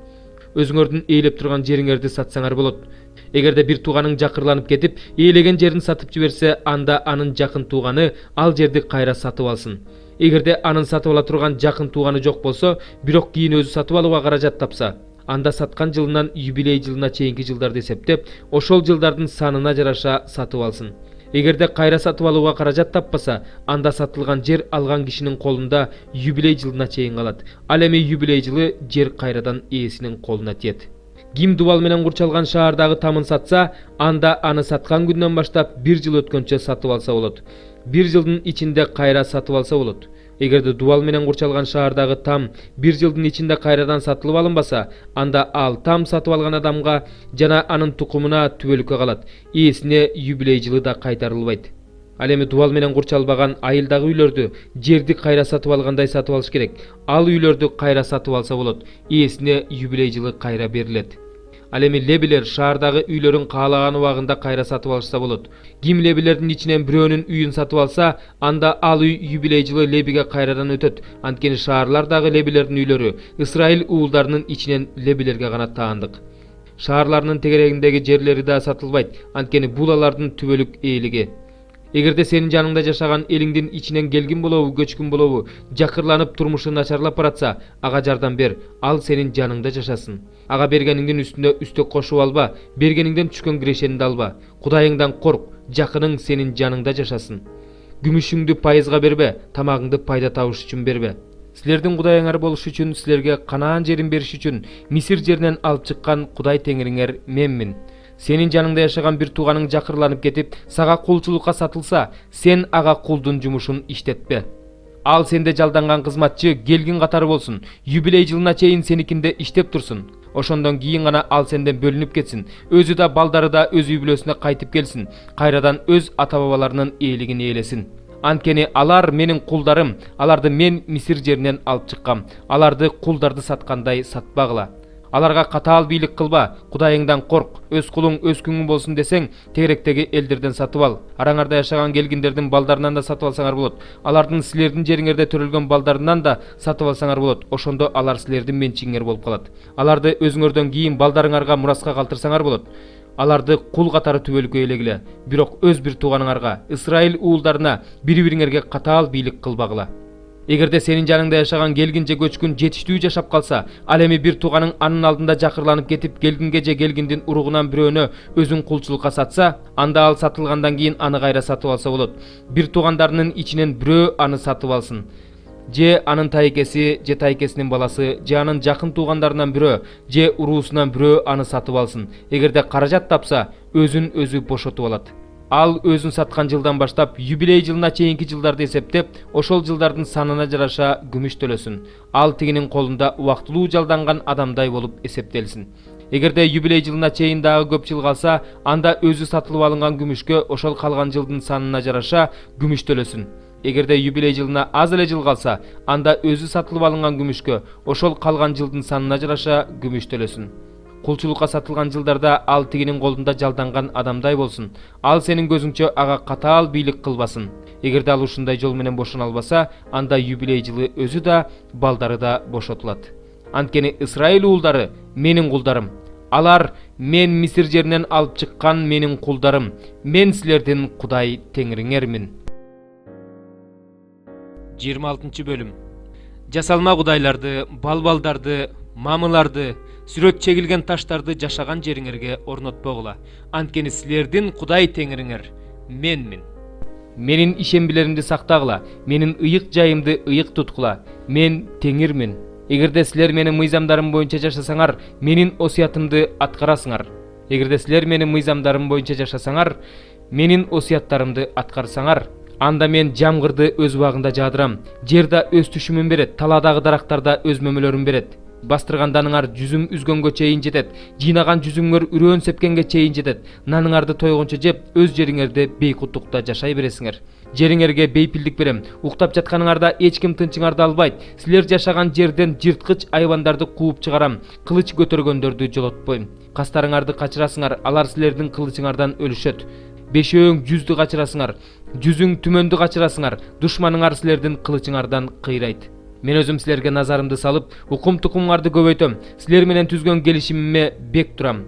[SPEAKER 1] Өзүңөрдүн ээлеп турган жериңерди сатсаңар болот. Эгерде бир тууганың жакырланып кетип, ээлеген жерин сатып жиберсе, анда анын жакын тууганы ал жерди кайра сатып алсын. Эгерде анын сатып ала турган жакын тууганы жок болсо, бирок кийин өзү сатып алууга каражат тапса, анда саткан жылынан юбилей жылына чейинки жылдарды эсептеп, ошол жылдардын санына жараша сатып алсын. Эгерде кайра сатып алууга каражат таппаса, анда сатылган жер алган кишинин колунда юбилей жылына чейин калат. Ал эми юбилей жылы жер кайрадан ээсинин колуна тиет. Ким дубал менен курчалган шаардагы тамын сатса, анда аны саткан күндөн баштап 1 жыл өткөнчө сатып алса болот. 1 жылдын ичинде кайра сатып алса болот. Эгерде дубал менен курчалган шаардагы там 1 жылдын ичинде кайрадан сатылып алынбаса, анда ал там сатып алган адамга жана анын тукумуна түбөлүккө калат. Ээсине юбилей жылы да кайтарылбайт. Ал эми дубал менен курчалбаган айылдагы үйлөрдү жерди кайра сатып алгандай сатып алыш керек. Ал үйлөрдү кайра сатып алса болот. Ээсине юбилей жылы кайра берилет. Ал эми лебилер шаардагы үйлөрүн каалаган убагында кайра сатып алышса болот. Ким лебилердин ичинен бирөөнүн үйүн сатып алса, анда ал үй юбилей жылы лебиге кайрадан өтөт. Анткени шаарлардагы лебилердин үйлөрү Исраил уулдарынын ичинен лебилерге гана таандык. Шаарларынын тегерегиндеги жерлери да сатылбайт, анткени бул алардын түбөлүк ээлиги. Эгерде сенин жаныңда жашаган элиңдин ичинен келгин болобу, көчкүн болобу, жакырланып турмушу начарлап баратса, ага жардам бер, ал сенин жаныңда жашасын. Ага бергениңдин үстүнө үстөк кошуп алба, бергениңден түшкөн кирешенди алба. Кудайыңдан корк, жакының сенин жаныңда жашасын. Күмүшүңдү пайызга бербе, тамагыңды пайда табыш үчүн бербе. Силердин кудайыңар болуш үчүн, силерге Канаан жерин бериш үчүн Мисир жеринен алып чыккан Кудай теңириңер менмин. Сенин жаныңда жашаган бир тууганың жакырланып кетип, сага кулчулукка сатылса, сен ага кулдун жумушун иштетпе. Ал сенде жалданган кызматчы келгин катары болсун, юбилей жылына чейин сеникинде иштеп турсун. Ошондон кийин гана ал сенден бөлүнүп кетсин. Өзү да балдары да өз үй бүлөсүнө кайтып келсин. Кайрадан өз ата-бабаларынын ээлигин ээлесин. Анткени алар менин кулдарым, аларды мен Мисир жеринен алып чыккам. Аларды кулдарды саткандай сатпагыла. Аларга катаал бийлик кылба, Кудайыңдан корк, өз кулуң өз күңүң болсун десең, тегеректеги элдерден сатып ал. Араңарда жашаган келгиндердин балдарынан да сатып алсаңар болот. Алардын силердин жериңерде төрөлгөн балдарынан да сатып алсаңар болот. Ошондо алар силердин менчигиңер болуп калат. Аларды өзүңөрдөн кийин балдарыңарга мураска калтырсаңар болот. Аларды кул катары түбөлүккө ээлегиле. Бирок өз бир тууганыңарга, Исраил уулдарына бири-бириңерге катаал бийлик кылбагыла. Эгерде сенин жаныңда жашаган келгин же көчкүн жетиштүү жашап калса, ал эми бир тууганың анын алдында жакырланып кетип, келгинге же келгиндин уругунан бирөөнө өзүн кулчулукка сатса, анда ал сатылгандан кийин аны кайра сатып алса болот. Бир туугандарынын ичинен бирөө аны сатып алсын. Же анын тайкеси, же тайкесинин баласы, же анын жакын туугандарынан бирөө, же уруусунан бирөө аны сатып алсын. Эгерде каражат тапса, өзүн өзү бошотуп алат. Ал өзүн саткан жылдан баштап юбилей жылына чейинки жылдарды эсептеп, ошол жылдардын санына жараша күмүш төлөсүн. Ал тигинин колунда убактылуу жалданган адамдай болуп эсептелсин. Эгерде юбилей жылына чейин дагы көп жыл калса, анда өзү сатылып алынган күмүшкө ошол калган жылдын санына жараша күмүш төлөсүн. Эгерде юбилей жылына аз эле жыл калса, анда өзү сатылып алынган күмүшкө ошол калган жылдын санына жараша күмүш төлөсүн. Кулчулукка сатылган жылдарда ал тигинин колунда жалданган адамдай болсун. Ал сенин көзүңчө ага катаал бийлик кылбасын. Эгерде ал ушундай жол менен бошоно албаса, анда юбилей жылы өзү да, балдары да бошотулат. Анткени Исраил уулдары менин кулдарым. Алар мен Мисир жеринен алып чыккан менин кулдарым. Мен силердин Кудай теңириңермин. 26 бөлүм. Жасалма кудайларды, балбалдарды, мамыларды, сүрөт чегилген таштарды жашаган жериңерге орнотпогула. Анткени силердин Кудай теңириңер менмин. Менин ишембилеримди сактагыла, менин ыйык жайымды ыйык туткула. Мен теңирмин. Эгерде силер менин мыйзамдарым боюнча жашасаңар, менин осуятымды аткарасыңар. Эгерде силер менин мыйзамдарым боюнча жашасаңар, менин осуяттарымды аткарсаңар, анда мен жамгырды өз убагында жаадырам. Жерда өз түшүмүн берет, талаадагы дарактарда өз мөмөлөрүн берет. Бастырганданыңар жүзүм үзгөнгө чейин жетет, жыйнаган жүзүңөр үрөөн сепкенге чейин жетет. Наныңарды тойгончо жеп, өз жериңерде бейкуттукта жашай бересиңер. Жериңерге бейпилдик берем. Уктап жатканыңарда эч ким тынчыңарды албайт. Силер жашаган жерден жырткыч айбандарды кууп чыгарам, кылыч көтөргөндөрдү жолотпойм. Кастарыңарды качырасыңар, алар силердин кылычыңардан өлүшөт. Бешөөң жүздү качырасыңар, жүзүң түмөндү качырасыңар, душманыңар силердин кылычыңардан кыйрайт. Мен өзүм силерге назарымды салып, укум-тукумуңарды көбөйтөм. Силер менен түзгөн келишимиме бек турам.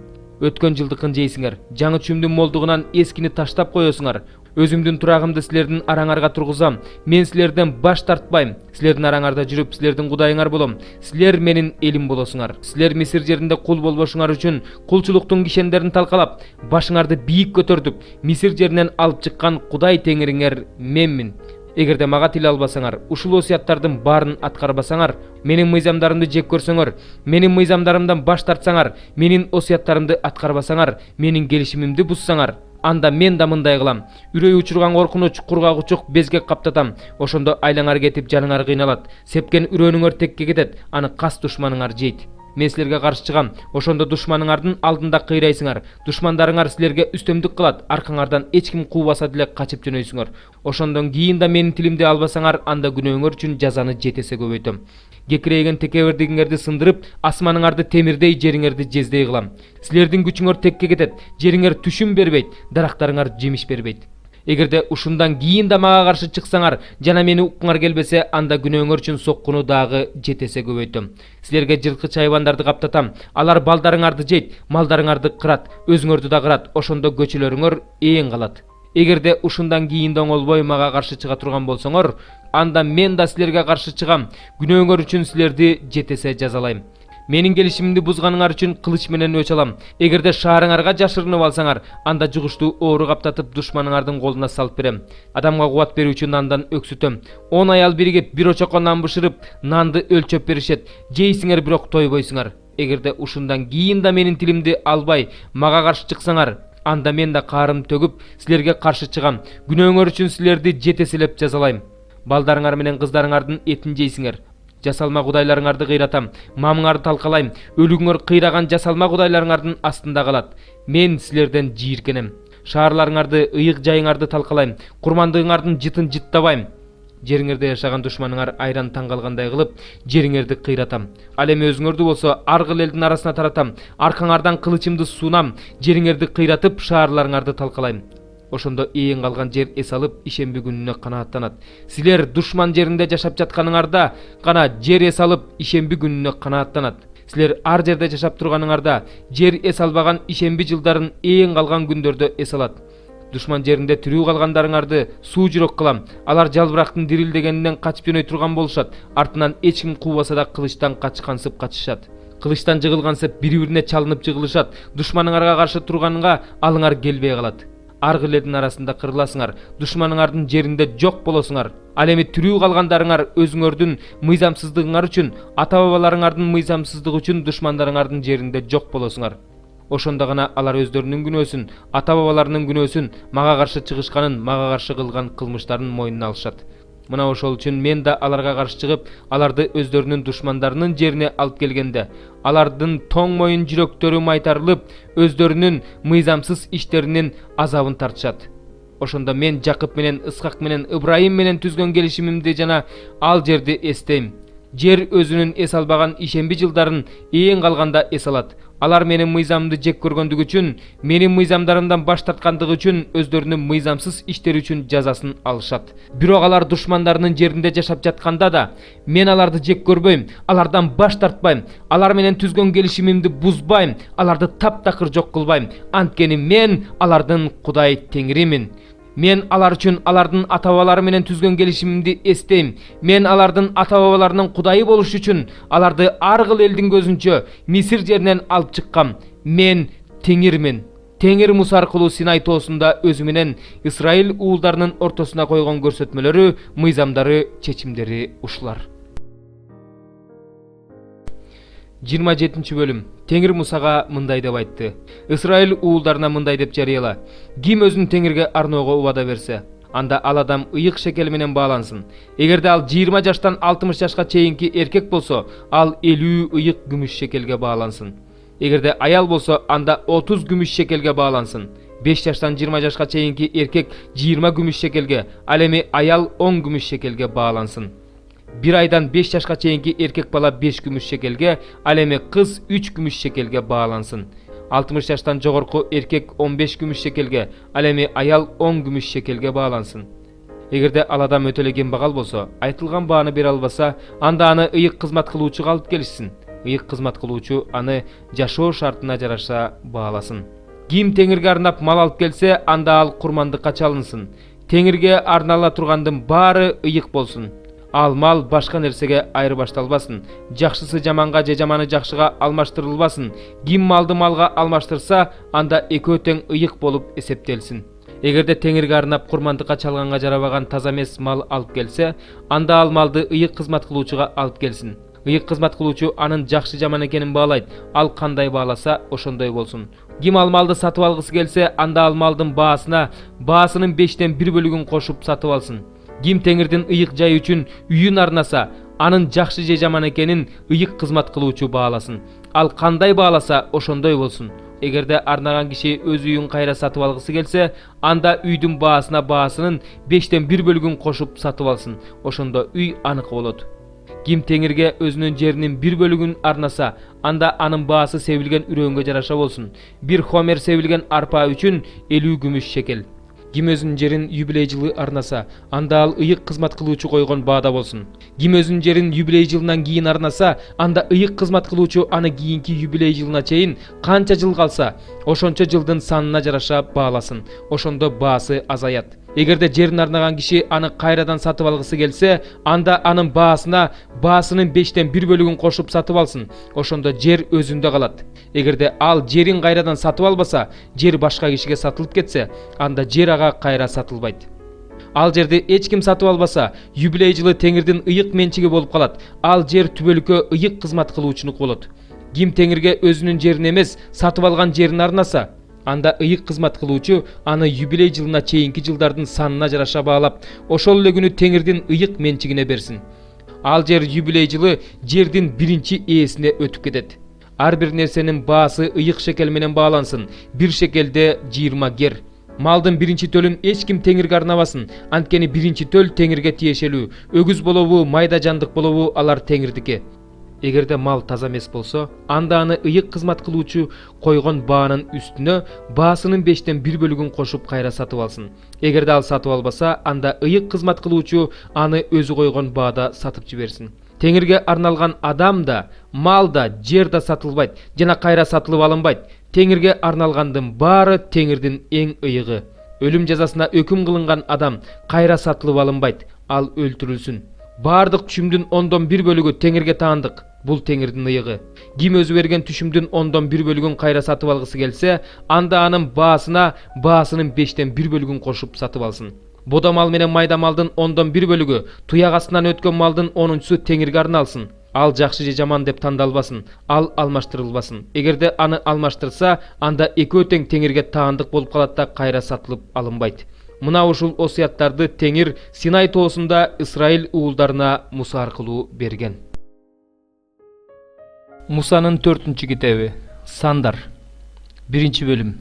[SPEAKER 1] Өткөн жылдыкын жейсиңер, жаңы чүмдүн молдугунан эскини таштап коесуңар. Өзүмдүн турагымды силердин араңарга тургузам. Мен силерден баш тартпайм. Силердин араңарда жүрүп, силердин кудайыңар болом. Силер менин элим болосуңар. Силер Мисир жеринде кул болбошуңар үчүн кулчулуктун кишендерин талкалап, башыңарды бийик көтөрдүк. Мисир жеринен алып чыккан Кудай теңириңер менмин. Эгерде мага тил албасаңар, ушул осуяттардын баарын аткарбасаңар, менин мыйзамдарымды жек көрсөңөр, менин мыйзамдарымдан баш тартсаңар, менин осуяттарымды аткарбасаңар, менин келишимимди буссаңар, анда мен да мындай кылам. Үрөй учурган коркунуч, кургак учук безгек каптатам. Ошондо айлаңар кетип жаныңар кыйналат. Сепкен үрөөнүңөр текке кетет, аны кас душманыңар жейт. Мен силерге каршы чыгам. Ошондо душманыңардын алдында кыйрайсыңар. Душмандарыңар силерге үстөмдүк кылат. Аркаңардан эч ким куубаса деле качып жөнөйсүңөр. Ошондон кийин да менин тилимди албасаңар, анда күнөөңөр үчүн жазаны жетесе көбөйтөм. Кекирейген текебердигиңерди сындырып, асманыңарды темирдей, жериңерди жездей кылам. Силердин күчүңөр текке кетет, жериңер түшүм бербейт, дарактарыңар жемиш бербейт. Эгерде ушундан кийин да мага каршы чыксаңар, жана мени уккуңар келбесе, анда күнөөңөр үчүн соккуну дагы жетесе көбөйтөм. Силерге жырткыч хайвандарды каптатам, алар балдарыңарды жейт, малдарыңарды кырат, өзүңөрдү да кырат, ошондо көчөлөрүңөр ээн калат. Эгерде ушундан кийин да оңолбой мага каршы чыга турган болсоңор, анда мен да силерге каршы чыгам, күнөөңөр үчүн силерди жетесе жазалайм. Менин келишимимди бузганыңар үчүн кылыч менен өч алам. Эгерде шаарыңарга жашырынып алсаңар, анда жугуштуу оору каптатып душманыңардын колуна салып берем. Адамга кубат берүүчү нандан өксүтөм. 10 аял биригип бир очокко нан бышырып, нанды өлчөп беришет. Жейсиңер, бирок тойбойсуңар. Эгерде ушундан кийин да менин тилимди албай, мага каршы чыксаңар, анда мен да каарым төгүп, силерге каршы чыгам. Күнөөңөр үчүн силерди жетеселеп жазалайм. Балдарыңар менен кыздарыңардын этин жейсиңер. Жасалма кудайларыңарды кыйратам, мамыңарды талкалайм. Өлүгүңөр кыйраган жасалма кудайларыңардын астында калат. Мен силерден жийиркенем. Шаарларыңарды, ыйык жайыңарды талкалайм. Курмандыгыңардын жытын жыттабайм. Жериңерде жашаган душманыңар айран таң калгандай кылып, жериңерди кыйратам. Ал эми өзүңөрдү болсо аргыл элдин арасына таратам. Аркаңардан кылычымды суунам, жериңерди кыйратып, шаарларыңарды талкалайм. Ошондо ээн калган жер эс алып, ишемби күнүнө канааттанат. Силер душман жеринде жашап жатканыңарда гана жер эс алып, ишемби күнүнө канааттанат. Силер ар жерде жашап турганыңарда жер эс албаган ишемби жылдарын ээн калган күндөрдө эс алат. Душман жеринде тирүү калгандарыңарды суу жүрөк кылам. Алар жалбырактын дирилдегенинен качып жөнөй турган болушат. Артынан эч ким куубаса да кылычтан качкансып качышат. Кылычтан жыгылгансып бири-бирине чалынып жыгылышат. Душманыңарга каршы турганыңа алыңар келбей калат. Аргыл элдин арасында кырыласыңар, душманыңардын жеринде жок болосуңар. Ал эми тирүү калгандарыңар өзүңөрдүн мыйзамсыздыгыңар үчүн, ата-бабаларыңардын мыйзамсыздыгы үчүн душмандарыңардын жеринде жок болосуңар. Ошондо гана алар өздөрүнүн күнөөсүн, ата-бабаларынын күнөөсүн, мага каршы чыгышканын, мага каршы кылган кылмыштарын мойнуна алышат. Мына ошол үчүн мен да аларга каршы чыгып, аларды өздөрүнүн душмандарынын жерине алып келгенде, алардын тоң моюн жүрөктөрү майтарылып, өздөрүнүн мыйзамсыз иштеринин азабын тартышат. Ошондо мен Жакып менен Ысхак менен Ыбрайым менен түзгөн келишимимди жана ал жерди эстейм. Жер өзүнүн эс албаган ишемби жылдарын ээн калганда эс алат. Алар менин мыйзамымды жек көргөндүгү үчүн, менин мыйзамдарымдан баш тарткандыгы үчүн өздөрүнүн мыйзамсыз иштери үчүн жазасын алышат. Бирок алар душмандарынын жеринде жашап жатканда да мен аларды жек көрбөйм, алардан баш тартпайм, алар менен түзгөн келишимимди бузбайм, аларды таптакыр жок кылбайм. Анткени мен алардын Кудай Теңиримин. Мен алар үчүн алардын ата-бабалары менен түзгөн келишимимди эстейм. Мен алардын ата-бабаларынын Кудайы болуш үчүн аларды аргыл элдин көзүнчө Мисир жеринен алып чыккам. Мен Теңирмин. Теңир Муса аркылуу Синай тоосунда өзү менен Исраил уулдарынын ортосуна койгон көрсөтмөлөрү, мыйзамдары, чечимдери ушулар. 27 бөлүм. Теңир Мусага мындай деп айтты. Исраил уулдарына мындай деп жарыяла: ким өзүн Теңирге арноого убада берсе, анда ал адам ыйык шекел менен баалансын. Эгерде ал 20 жаштан 60 жашка чейинки эркек болсо, ал 50 ыйык күмүш шекелге баалансын. Эгерде аял болсо, анда 30 күмүш шекелге баалансын. 5 жаштан 20 жашка чейинки эркек 20 күмүш шекелге, ал эми аял 10 күмүш шекелге баалансын. 1 айдан 5 жашка чейинки эркек бала 5 күмүш шекелге, ал эми кыз 3 күмүш шекелге баалансын. 60 жаштан жогорку эркек 15 күмүш шекелге, ал эми аял 10 күмүш шекелге баалансын. Эгерде ал адам өтөлеген багал болсо, айтылган бааны бере албаса, анда аны ыйык кызмат кылуучуга алып келишсин. Ыйык кызмат кылуучу аны жашоо шартына жараша бааласын. Ким Теңирге арнап мал алып келсе, анда ал курмандыкка чалынсын. Теңирге арнала тургандын баары ыйык болсун. Ал мал башка нерсеге айырбашталбасын. Жакшысы жаманга же жаманы жакшыга алмаштырылбасын. Ким малды малга алмаштырса, анда экөө тең ыйык болуп эсептелсин. Эгерде Теңирге арнап курмандыкка чалганга жарабаган таза эмес мал алып келсе, анда ал малды ыйык кызмат кылуучуга алып келсин. Ыйык кызмат кылуучу анын жакшы жаман экенин баалайт. Ал кандай бааласа, ошондой болсун. Ким ал малды сатып алгысы келсе, анда ал малдын баасынын 5тен 1 бөлүгүн кошуп сатып алсын. Ким Теңирдин ыйык жайы үчүн үйүн арнаса, анын жакшы же жаман экенин ыйык кызмат кылуучу бааласын. ал кандай бааласа ошондой болсун. Эгерде арнаган киши өз үйүн кайра сатып алгысы келсе, анда үйдүн баасына баасынын 5тен 1 бөлүгүн кошуп сатып алсын. Ошондо үй аныкы болот. Ким теңирге өзүнүн жеринин 1 бөлүгүн арнаса, анда анын баасы себилген үрөөнгө жараша болсун. 1 хомер себилген арпа үчүн 50 күмүш шекел. Ким өзүнүн жерин юбилей жылы арнаса, анда ал ыйык кызмат кылуучу койгон баада болсун. Ким өзүнүн жерин юбилей жылынан кийин арнаса, анда ыйык кызмат кылуучу аны кийинки юбилей жылына чейин канча жыл калса, ошончо жылдын санына жараша бааласын. Ошондо баасы азаят. Эгерде жерин арнаган киши аны кайрадан сатып алгысы келсе, анда анын баасына баасынын 5тен 1 бөлүгүн кошуп сатып алсын. Ошондо жер өзүндө калат. Эгерде ал жерин кайрадан сатып албаса, жер башка кишиге сатылып кетсе, анда жер ага кайра сатылбайт. Ал жерди эч ким сатып албаса, юбилей жылы теңирдин ыйык менчиги болуп калат. Ал жер түбөлүккө ыйык кызмат кылуучунук болот. Ким теңирге өзүнүн жерин эмес, сатып алган жерин арнаса, анда ыйык кызмат кылуучу аны юбилей жылына чейинки жылдардын санына жараша баалап, ошол эле күнү теңирдин ыйык менчигине берсин. Ал жер юбилей жылы жердин биринчи ээсине өтүп кетет. Ар бир нерсенин баасы ыйык шекел менен баалансын. 1 шекелде 20 гер. Малдын биринчи төлүн эч ким теңирге арнабасын. Анткени биринчи төл теңирге тиешелүү. Өгүз болобу, майда жандык болобу, алар теңирдики. Эгерде мал таза эмес болсо, анда аны ыйык кызмат кылуучу койгон баанын үстүнө баасынын 5тен 1 бөлүгүн кошуп кайра сатып алсын. Эгерде ал сатып албаса, анда ыйык кызмат кылуучу аны өзү койгон баада сатып жиберсин. Теңирге арналган адам да, мал да, жер да сатылбайт жана кайра сатылып алынбайт. Теңирге арналгандын баары теңирдин эң ыйыгы. Өлүм жазасына өкүм кылынган адам кайра сатылып алынбайт, ал өлтүрүлсүн. Бардык түшүмдүн 10дон 1 бөлүгү теңирге таандык. Бул теңирдин ыйыгы. Ким өзү берген түшүмдүн 10дон 1 бөлүгүн кайра сатып алгысы келсе, анда анын баасына баасынын 5тен 1 бөлүгүн кошуп сатып алсын. Бода мал менен майда малдын 10дон 1 бөлүгү, туяк астынан өткөн малдын 10-су теңирге арналсын. Ал жакшы же жаман деп тандалбасын, ал алмаштырылбасын. Эгерде аны алмаштырса, анда экөө тең теңирге таандык болуп калат да кайра сатылып алынбайт. Мына ушул осуяттарды Теңир Синай тоосунда Исраил уулдарына Муса аркылуу берген. Мусанын 4-чү китеби. Сандар. 1 бөлүм.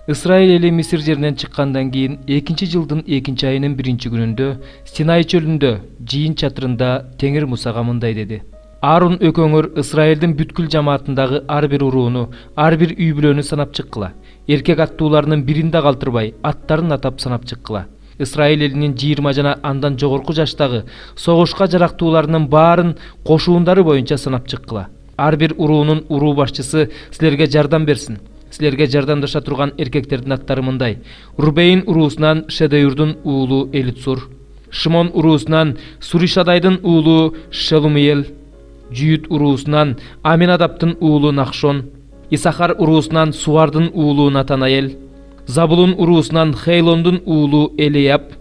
[SPEAKER 1] Исраил эли Мисир жеринен чыккандан кийин 2-жылдын 2-айынын 1 күнүндө Синай чөлүндө жыйын чатырында Теңир Мусага мындай деди: Аарон өкөңөр Исраилдин бүткүл жамаатындагы ар бир урууну, ар бир үй бүлөнү санап чыккыла. Эркек аттууларынын бирин да калтырбай, аттарын атап санап чыккыла. Исраил элинин 20 жана андан жогорку жаштагы согушка жарактууларынын баарын кошуундары боюнча санап чыккыла. Ар бир уруунун уруу башчысы силерге жардам берсин. Силерге жардамдаша турган эркектердин аттары мындай: Рубейн уруусунан Шедеюрдун уулу Элицур, Шимон уруусунан Суришадайдын уулу Шелумиел, Жүйүт уруусунан Аминадаптын уулу Нахшон, Исахар уруусунан Суардын уулу Натанаэл, Забулун уруусунан Хейлондун уулу Элияб,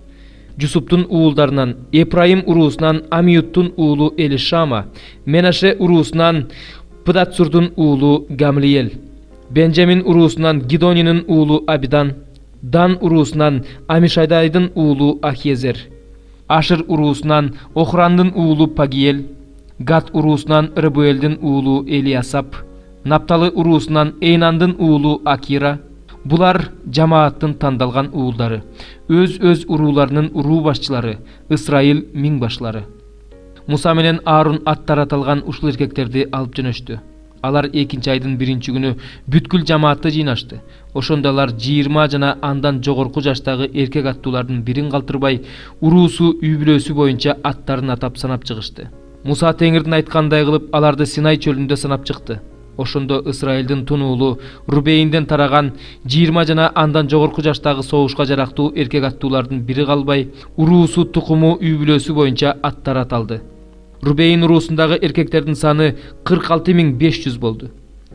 [SPEAKER 1] Жусуптун уулдарынан Эпраим уруусунан Амиюттун уулу Элишама, Менаше уруусунан Пдатсурдун уулу Гамлиел, Бенжамин уруусунан Гидонинин уулу Абидан, Дан уруусунан Амишайдайдын уулу Ахиезер, Ашыр уруусунан Охрандын уулу Пагиел, Гат уруусунан Ребуэлдин уулу Элиасап, Напталы уруусунан Эйнандын уулу Акира. Булар жамааттын тандалган уулдары, өз урууларынын уруу башчылары, Исраил миң башлары. Муса менен Аарон аттар аталган ушул эркектерди алып жөнөштү. Алар 2-айдын 1 күнү бүткүл жамаатты жыйнашты. Ошондо алар 20 жана андан жогорку жаштагы эркек аттуулардын бирин калтырбай, уруусу үй бүлөсү боюнча аттарын атап санап чыгышты. Муса Теңирдин айткандай кылып аларды Синай чөлүндө санап чыкты. Ошондо Исраилдин тун уулу Рубейнден тараган 20 жана андан жогорку жаштагы согушка жарактуу эркек аттуулардын бири калбай, уруусу тукуму үй бүлөсү боюнча аттар аталды. Рубейн уруусундагы эркектердин саны 46500 болду.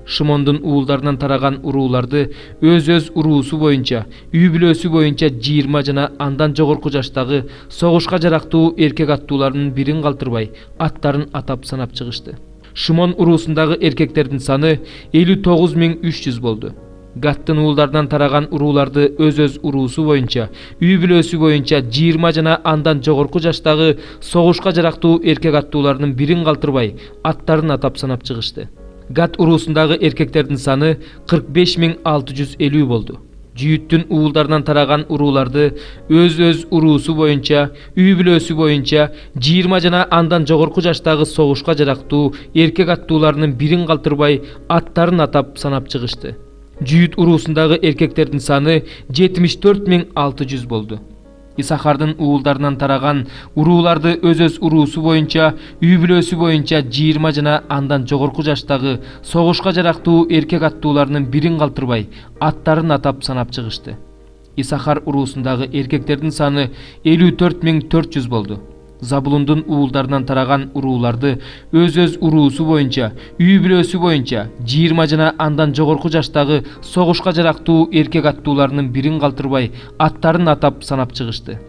[SPEAKER 1] Шимондун уулдарынан тараган урууларды өз уруусу боюнча, үй бүлөсү боюнча 20 жана андан жогорку жаштагы согушка жарактуу эркек аттуулардын бирин калтырбай, аттарын атап санап чыгышты. Шимон уруусундагы эркектердин саны 59300 болду. Гаттын уулдарынан тараган урууларды өз уруусу боюнча, үй бүлөсү боюнча 20 жана андан жогорку жаштагы согушка жарактуу эркек аттуулардын бирин калтырбай, аттарын атап санап чыгышты. Гат уруусундагы эркектердин саны 45.650 болду. Жүйүттүн уулдарынан тараган урууларды өз уруусу боюнча, үй бүлөсү боюнча 20 жана андан жогорку жаштагы согушка жарактуу эркек аттууларынын бирин калтырбай аттарын атап санап чыгышты. Жүйүт уруусундагы эркектердин саны 74.600 болду. Исахардын уулдарынан тараган урууларды өз уруусу боюнча, үй бүлөсү боюнча 20 жана андан жогорку жаштагы согушка жарактуу эркек аттууларынын бирин калтырбай аттарын атап санап чыгышты. Исахар уруусундагы эркектердин саны 54.400 болду. Забулундун уулдарынан тараган урууларды өз уруусу боюнча, үй бүлөсү боюнча 20 жана андан жогорку жаштагы согушка жарактуу эркек аттууларынын бирин калтырбай аттарын атап санап чыгышты.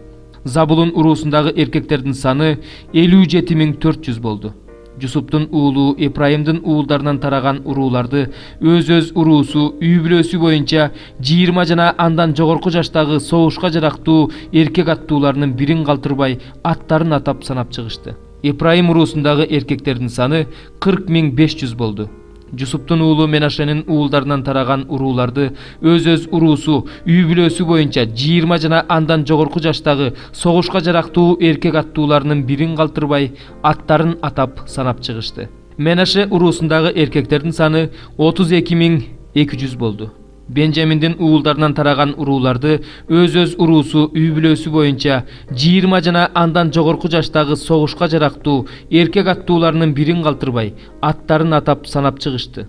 [SPEAKER 1] Забулун уруусундагы эркектердин саны 57.400 болду. Жусуптун уулу Эпрайымдын уулдарынан тараган урууларды өз уруусу, үй бүлөсү боюнча 20 жана андан жогорку жаштагы согушка жарактуу эркек аттууларынын бирин калтырбай аттарын атап санап чыгышты. Эпрайым уруусундагы эркектердин саны 40.500 болду. Жусуптун уулу Менашенин уулдарынан тараган урууларды өз уруусу, үй бүлөсү боюнча 20 жана андан жогорку жаштагы согушка жарактуу эркек аттууларынын бирин калтырбай аттарын атап санап чыгышты. Менаше уруусундагы эркектердин саны 32.200 болду. Бенжаминдин уулдарынан тараган урууларды өз уруусу, үй бүлөсү боюнча 20 жана андан жогорку жаштагы согушка жарактуу эркек аттууларынын бирин калтырбай аттарын атап санап чыгышты.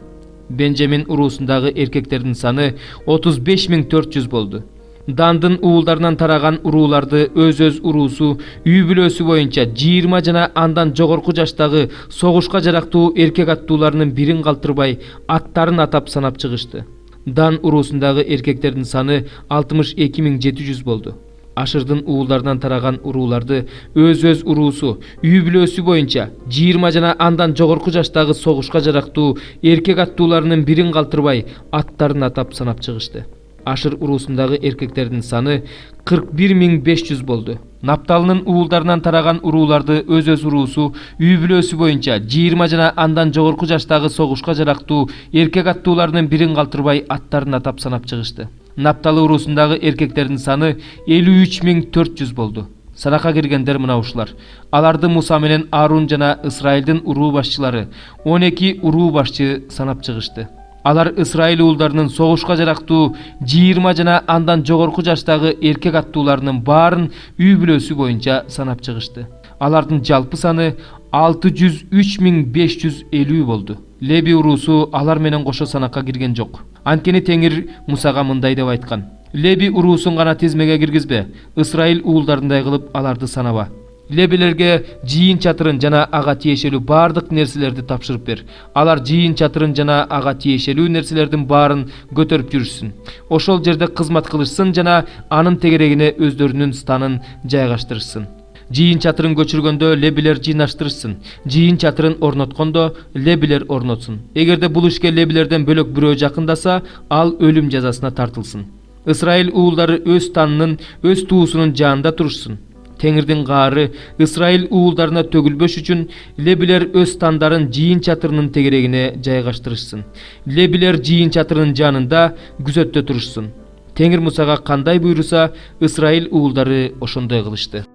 [SPEAKER 1] Бенжамин уруусундагы эркектердин саны 35.400 болду. Дандын уулдарынан тараган урууларды өз уруусу, үй бүлөсү боюнча 20 жана андан жогорку жаштагы согушка жарактуу эркек аттууларынын бирин калтырбай аттарын атап санап чыгышты. Дан уруусундагы эркектердин саны 62.700 болду. Ашырдын уулдарынан тараган урууларды өз уруусу, үй бүлөсү боюнча 20 жана андан жогорку жаштагы согушка жарактуу эркек аттууларынын бирин калтырбай аттарын атап санап чыгышты. Ашыр уруусундагы эркектердин саны 41.500 болду. Напталынын уулдарынан тараган урууларды өз уруусу, үй бүлөсү боюнча 20 жана андан жогорку жаштагы согушка жарактуу эркек аттууларынын бирин калтырбай аттарын атап санап чыгышты. Напталы уруусундагы эркектердин саны 53.400 болду. Санакка киргендер мына ушулар. Аларды Муса менен Арун жана Исраилдин уруу башчылары 12 уруу башчы санап чыгышты. Алар Исраил уулдарынын согушка жарактуу 20 жана андан жогорку жаштагы эркек аттууларынын баарын үй бүлөсү боюнча санап чыгышты. Алардын жалпы саны 603.550 болду. Леби уруусу алар менен кошо санакка кирген жок. Анткени Теңир Мусага мындай деп айткан: Леби уруусун гана тизмеге киргизбе, Исраил уулдарындай кылып аларды санаба. Лебилерге жийин чатырын жана ага тиешелүү бардык нерселерди тапшырып бер. Алар жийин чатырын жана ага тиешелүү нерселердин баарын көтөрүп жүрүшсүн. Ошол жерде кызмат кылышсын жана анын тегерегине өздөрүнүн станын жайгаштырышсын. Жийин чатырын көчүргөндө лебилер жыйнаштырышсын. Жийин чатырын орноткондо лебилер орнотсун. Эгерде бул ишке лебилерден бөлөк бирөө жакындаса, ал өлүм жазасына тартылсын. Исраил уулдары өз станынын, өз туусунун жанында турушсун. Теңирдин каары Исраил уулдарына төгүлбөш үчүн лебилер өз стандарын жийин чатырынын тегерегине жайгаштырышсын. Лебилер жийин чатырынын жанында күзөттө турушсун. Теңир Мусага кандай буйруса, Исраил уулдары ошондой кылышты.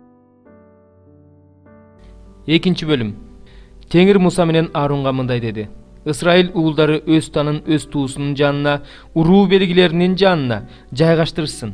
[SPEAKER 1] Экинчи бөлүм. Теңир Муса менен Арунга мындай деди: Исраил уулдары өз станын, өз туусунун жанына, уруу белгилеринин жанына жайгаштырышсын.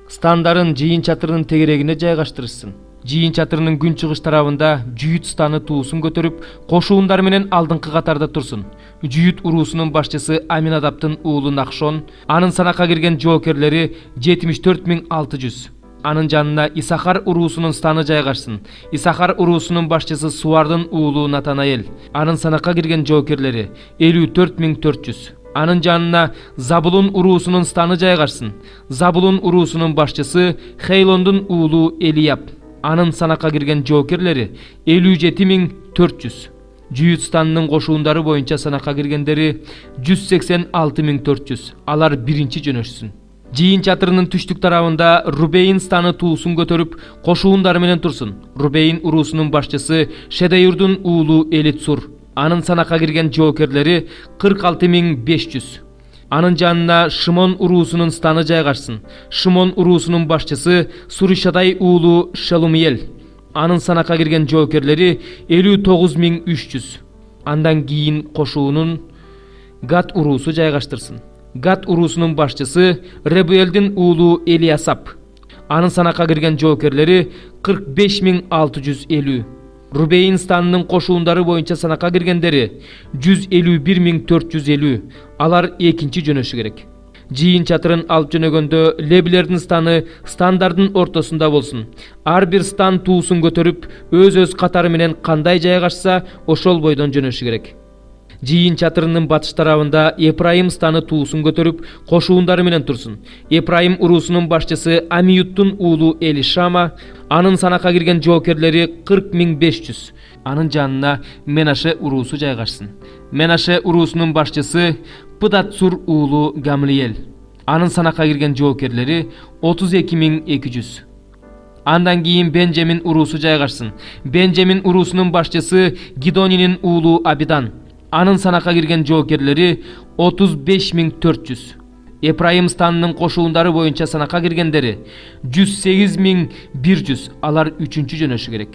[SPEAKER 1] Стандарын жийин чатырынын тегерегине жайгаштырышсын. Жийин чатырынын күнчыгыш тарабында Жүйүт станы туусын көтөрүп, кошуундар менен алдыңкы катарда турсун. Жүйүт уруусунун башчысы Аминадаптын уулу Нахшон, анын санакка кирген жоокерлери 74.600. Анын жанына Исахар уруусунун станы жайгашсын. Исахар уруусунун башчысы Суардын уулу Натанаэл, анын санакка кирген жоокерлери 54.400. Анын жанына Забулун уруусунун станы жайгашсын. Забулун уруусунун башчысы Хейлондун уулу Элияб, анын санакка кирген жоокерлери 57.400. Жүйүт станынын кошуундары боюнча санакка киргендери 186.400. Алар биринчи жөнөшсүн. Жийин чатырынын түштүк тарабында Рубейн станы туусын көтөрүп, кошуундары менен турсун. Рубейн уруусунун башчысы Шедеюрдун уулу Элитсур, Анын санакка кирген жоокерлери 46500. Анын жанына Шимон уруусунун станы жайгашсын. Шимон уруусунун башчысы Суришадай уулу Шелумиел. Анын санакка кирген жоокерлери 59300. Андан кийин кошуунун Гат уруусу жайгаштырсын. Гат уруусунун башчысы Ребуэлдин уулу Элиасап. Анын санакка кирген жоокерлери 45650. Рубейн станынын кошуундары боюнча санакка киргендери 151450. Алар экинчи жөнөшү керек. Жыйын чатырын алып жөнөгөндө лебилердин станы стандардын ортосунда болсун. Ар бир стан туусун көтөрүп, өз катары менен кандай жайгашса, ошол бойдон жөнөшү керек. Жыйын чатырынын батыш тарабында Эпрайым станы туусун көтөрүп, кошуундары менен турсун. Эпрайым уруусунун башчысы Амиюттун уулу Элишама, анын санакка кирген жоокерлери 40500. Анын жанына Менаше уруусу жайгашсын. Менаше уруусунун башчысы Пыдатсур уулу Гамлиел. Анын санакка кирген жоокерлери 32200. Андан кийин Бенжамин уруусу жайгашсын. Бенжамин уруусунун башчысы Гидонинин уулу Абидан. Анын санакка кирген жоокерлери 35400. Эпрайым станынын кошуундары боюнча санакка киргендери 108100. Алар үчүнчү жөнөшү керек.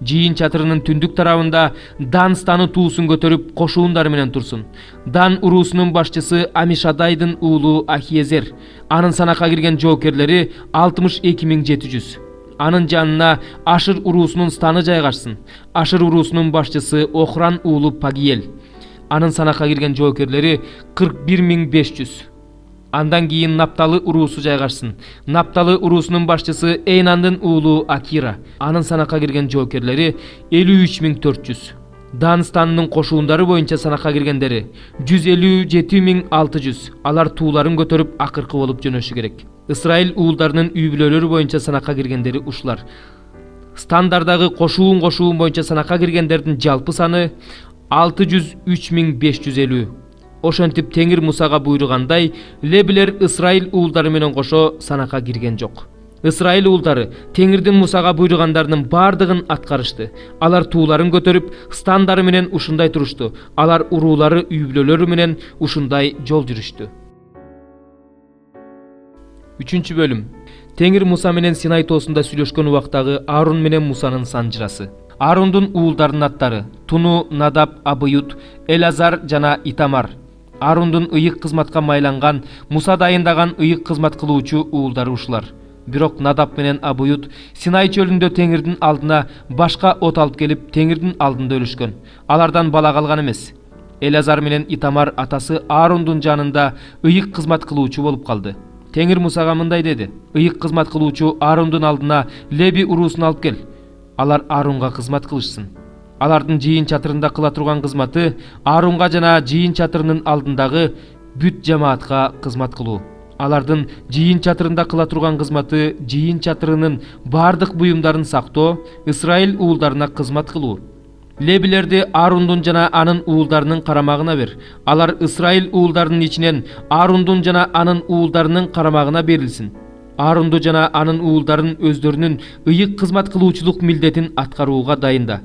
[SPEAKER 1] Жыйын чатырынын түндүк тарабында Дан станы туусун көтөрүп, кошуундары менен турсун. Дан уруусунун башчысы Амишадайдын уулу Ахиезер. Анын санакка кирген жоокерлери 62700. Анын жанына Ашыр уруусунун станы жайгашсын. Ашыр уруусунун башчысы Охран уулу Пагиел. Анын санакка кирген жоокерлери 41500. Андан кийин Напталы уруусу жайгашсын. Напталы уруусунун башчысы Эйнандын уулу Акира. Анын санакка кирген жоокерлери 53400. Дан станынын кошуундары боюнча санакка киргендери 157600. Алар тууларын көтөрүп акыркы болуп жөнөшү керек. Исраил уулдарынын үй бүлөлөрү боюнча санакка киргендери ушулар. Стандардагы кошуун боюнча санакка киргендердин жалпы саны 603550. Ошентип Теңир Мусага буйругандай, лебилер Исраил уулдары менен кошо санакка кирген жок. Исраил уулдары Теңирдин Мусага буйругандарынын бардыгын аткарышты. Алар тууларын көтөрүп, стандары менен ушундай турушту. Алар уруулары, үй бүлөлөрү менен ушундай жол жүрүштү. 3 бөлүм. Теңир Муса менен Синай тоосунда сүйлөшкөн убактагы Аарон менен Мусанын санжырасы. Аарондун уулдарынын аттары: Туну, Надап, Абыют, Элазар жана Итамар. Аарондун ыйык кызматка майланган, Муса дайындаган ыйык кызмат кылуучу уулдары ушулар. Бирок Надап менен Абыют Синай чөлүндө Теңирдин алдына башка от алып келип, Теңирдин алдында өлүшкөн. Алардан бала калган эмес. Элазар менен Итамар атасы Аарондун жанында ыйык кызмат кылуучу болуп калды. Теңир Мусага мындай деди: ыйык кызмат кылуучу Аарондун алдына Леби уруусун алып кел. Алар Ааронга кызмат кылышсын. Алардын жыйын чатырында кыла турган кызматы Ааронга жана жыйын чатырынын алдындагы бүт жамаатка кызмат кылуу. Алардын жыйын чатырында кыла турган кызматы жыйын чатырынын бардык буюмдарын сактоо, Исраил уулдарына кызмат кылуу. Лебилерди Аарондун жана анын уулдарынын карамагына бер. Алар Исраил уулдарынын ичинен Аарондун жана анын уулдарынын карамагына берилсин. Ааронду жана анын уулдарын өздөрүнүн ыйык кызмат кылуучулук милдетин аткарууга дайында.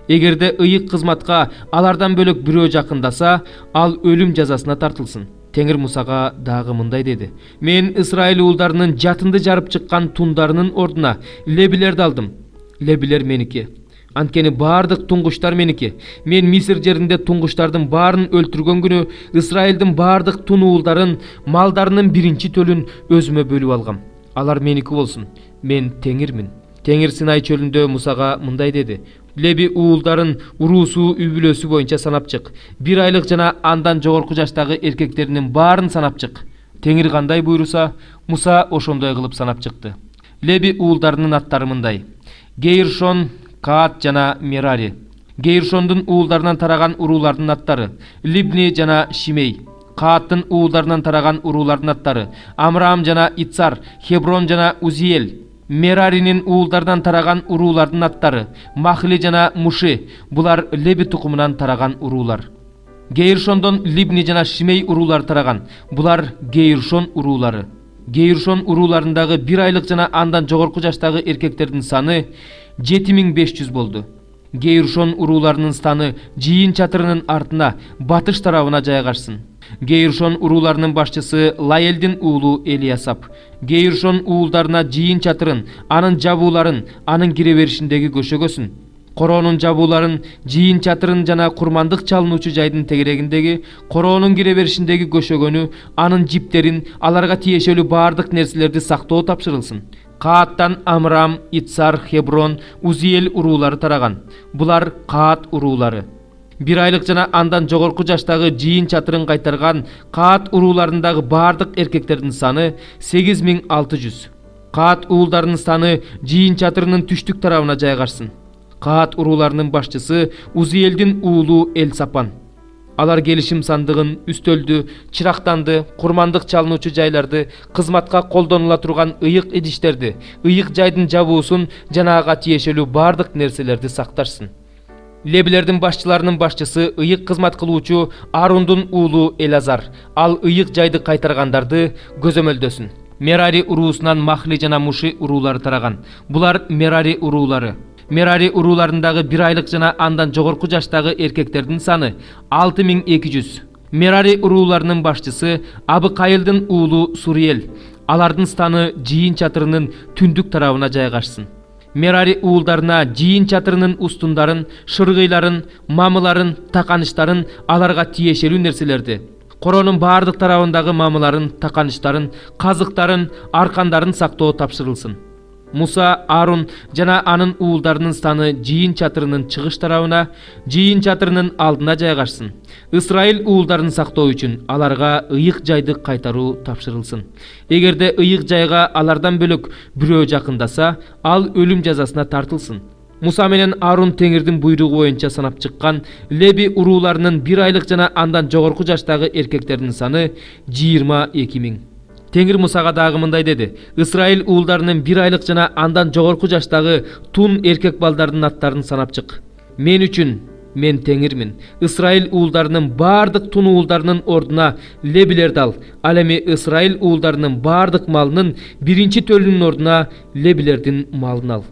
[SPEAKER 1] Эгерде ыйык кызматка алардан бөлөк бирөө жакындаса, ал өлүм жазасына тартылсын. Теңир Мусага дагы мындай деди: Мен Исраил уулдарынын жатынды жарып чыккан тундарынын ордуна лебилерди алдым. Лебилер меники. Анткени бардык туңгуштар меники. Мен Мисир жеринде туңгуштардын баарын өлтүргөн күнү Исраилдин бардык тун уулдарын, малдарынын биринчи төлүн өзүмө бөлүп алгам. Алар меники болсун. Мен Теңирмин. Теңир Синай чөлүндө Мусага мындай деди: Леби уулдарын уруусу, үй бүлөсү боюнча санап чык. 1 айлык жана андан жогорку жаштагы эркектеринин баарын санап чык. Теңир кандай буйруса, Муса ошондой кылып санап чыкты. Леби уулдарынын аттары мындай: Гейршон, Каат жана Мерари. Гейршондун уулдарынан тараган уруулардын аттары: Либни жана Шимей. Кааттын уулдарынан тараган уруулардын аттары: Амрам жана Ицар, Хеброн жана Узиел. Мераринин уулдарынан тараган уруулардын аттары: Махли жана Муши. Булар Леби тукумунан тараган уруулар. Гейршондон Либни жана Шимей уруулары тараган. Булар Гейршон уруулары. Гейршон урууларындагы 1 айлык жана андан жогорку жаштагы эркектердин саны 7500 болду. Гейршон урууларынын станы жийин чатырынын артына батыш тарабына жайгашсын. Гейршон урууларынын башчысы Лаэлдин уулу Элиасап. Гейршон уулдарына жийин чатырын, анын жабууларын, анын кире беришиндеги көшөгөсүн. Короонун жабууларын, жийин чатырын жана курмандык чалынуучу жайдын тегерегиндеги, короонун кире беришиндеги көшөгөнү, анын жиптерин, аларга тиешелүү баардык нерселерди сактоо тапшырылсын. Кааттан Амрам, Ицар, Хеброн, Узиел уруулары тараган. Булар Каат уруулары. 1 айлык жана андан жогорку жаштагы жийин чатырын кайтарган Каат урууларындагы баардык эркектердин саны 8600. Каат уулдарынын саны жийин чатырынын түштүк тарабына жайгашсын. Каат урууларынын башчысы Узиелдин уулу Элсапан. Алар келишим сандыгын, үстөлдү, чырактанды, курмандык чалынуучу жайларды, кызматка колдонула турган ыйык идиштерди, ыйык жайдын жабуусун жана ага тиешелүү баардык нерселерди сактарсын. Лебилердин башчыларынын башчысы ыйык кызмат кылуучу Арундун уулу Элазар. Ал ыйык жайды кайтаргандарды көзөмөлдөсүн. Мерари уруусунан Махли жана Муши уруулары тараган. Булар Мерари уруулары. Мерари урууларындагы 1 айлык жана андан жогорку жаштагы эркектердин саны 6200. Мерари урууларынын башчысы Абыкайылдын уулу Суриел. Алардын станы жийин чатырынын түндүк тарабына жайгашсын. Мерари уулдарына жийин чатырынын устундарын, шыргыйларын, мамыларын, таканыштарын, аларга тиешелүү нерселерди, короонун баардык тарабындагы мамыларын, таканыштарын, казыктарын, аркандарын сактоо тапшырылсын. Муса, Арун жана анын уулдарынын станы жийин чатырынын чыгыш тарабына, жийин чатырынын алдына жайгашсын. Ысрайыл уулдарын сактоо үчүн аларга ыйык жайды кайтаруу тапшырылсын. Эгерде ыйык жайга алардан бөлөк бирөө жакындаса, ал өлүм жазасына тартылсын. Муса менен Арун Теңирдин буйругу боюнча санап чыккан Леби урууларынын 1 айлык жана андан жогорку жаштагы эркектердин саны 22 000. Теңир Мусага дагы мындай деди: Ысрайыл уулдарынын 1 айлык жана андан жогорку жаштагы тун эркек балдардын аттарын санап чык. Мен үчүн мен Теңирмин. Ысрайыл уулдарынын баардык тун уулдарынын ордуна лебилерди ал. Ал эми Ысрайыл уулдарынын баардык малынын 1-чи төлүнүн ордуна лебилердин малын ал.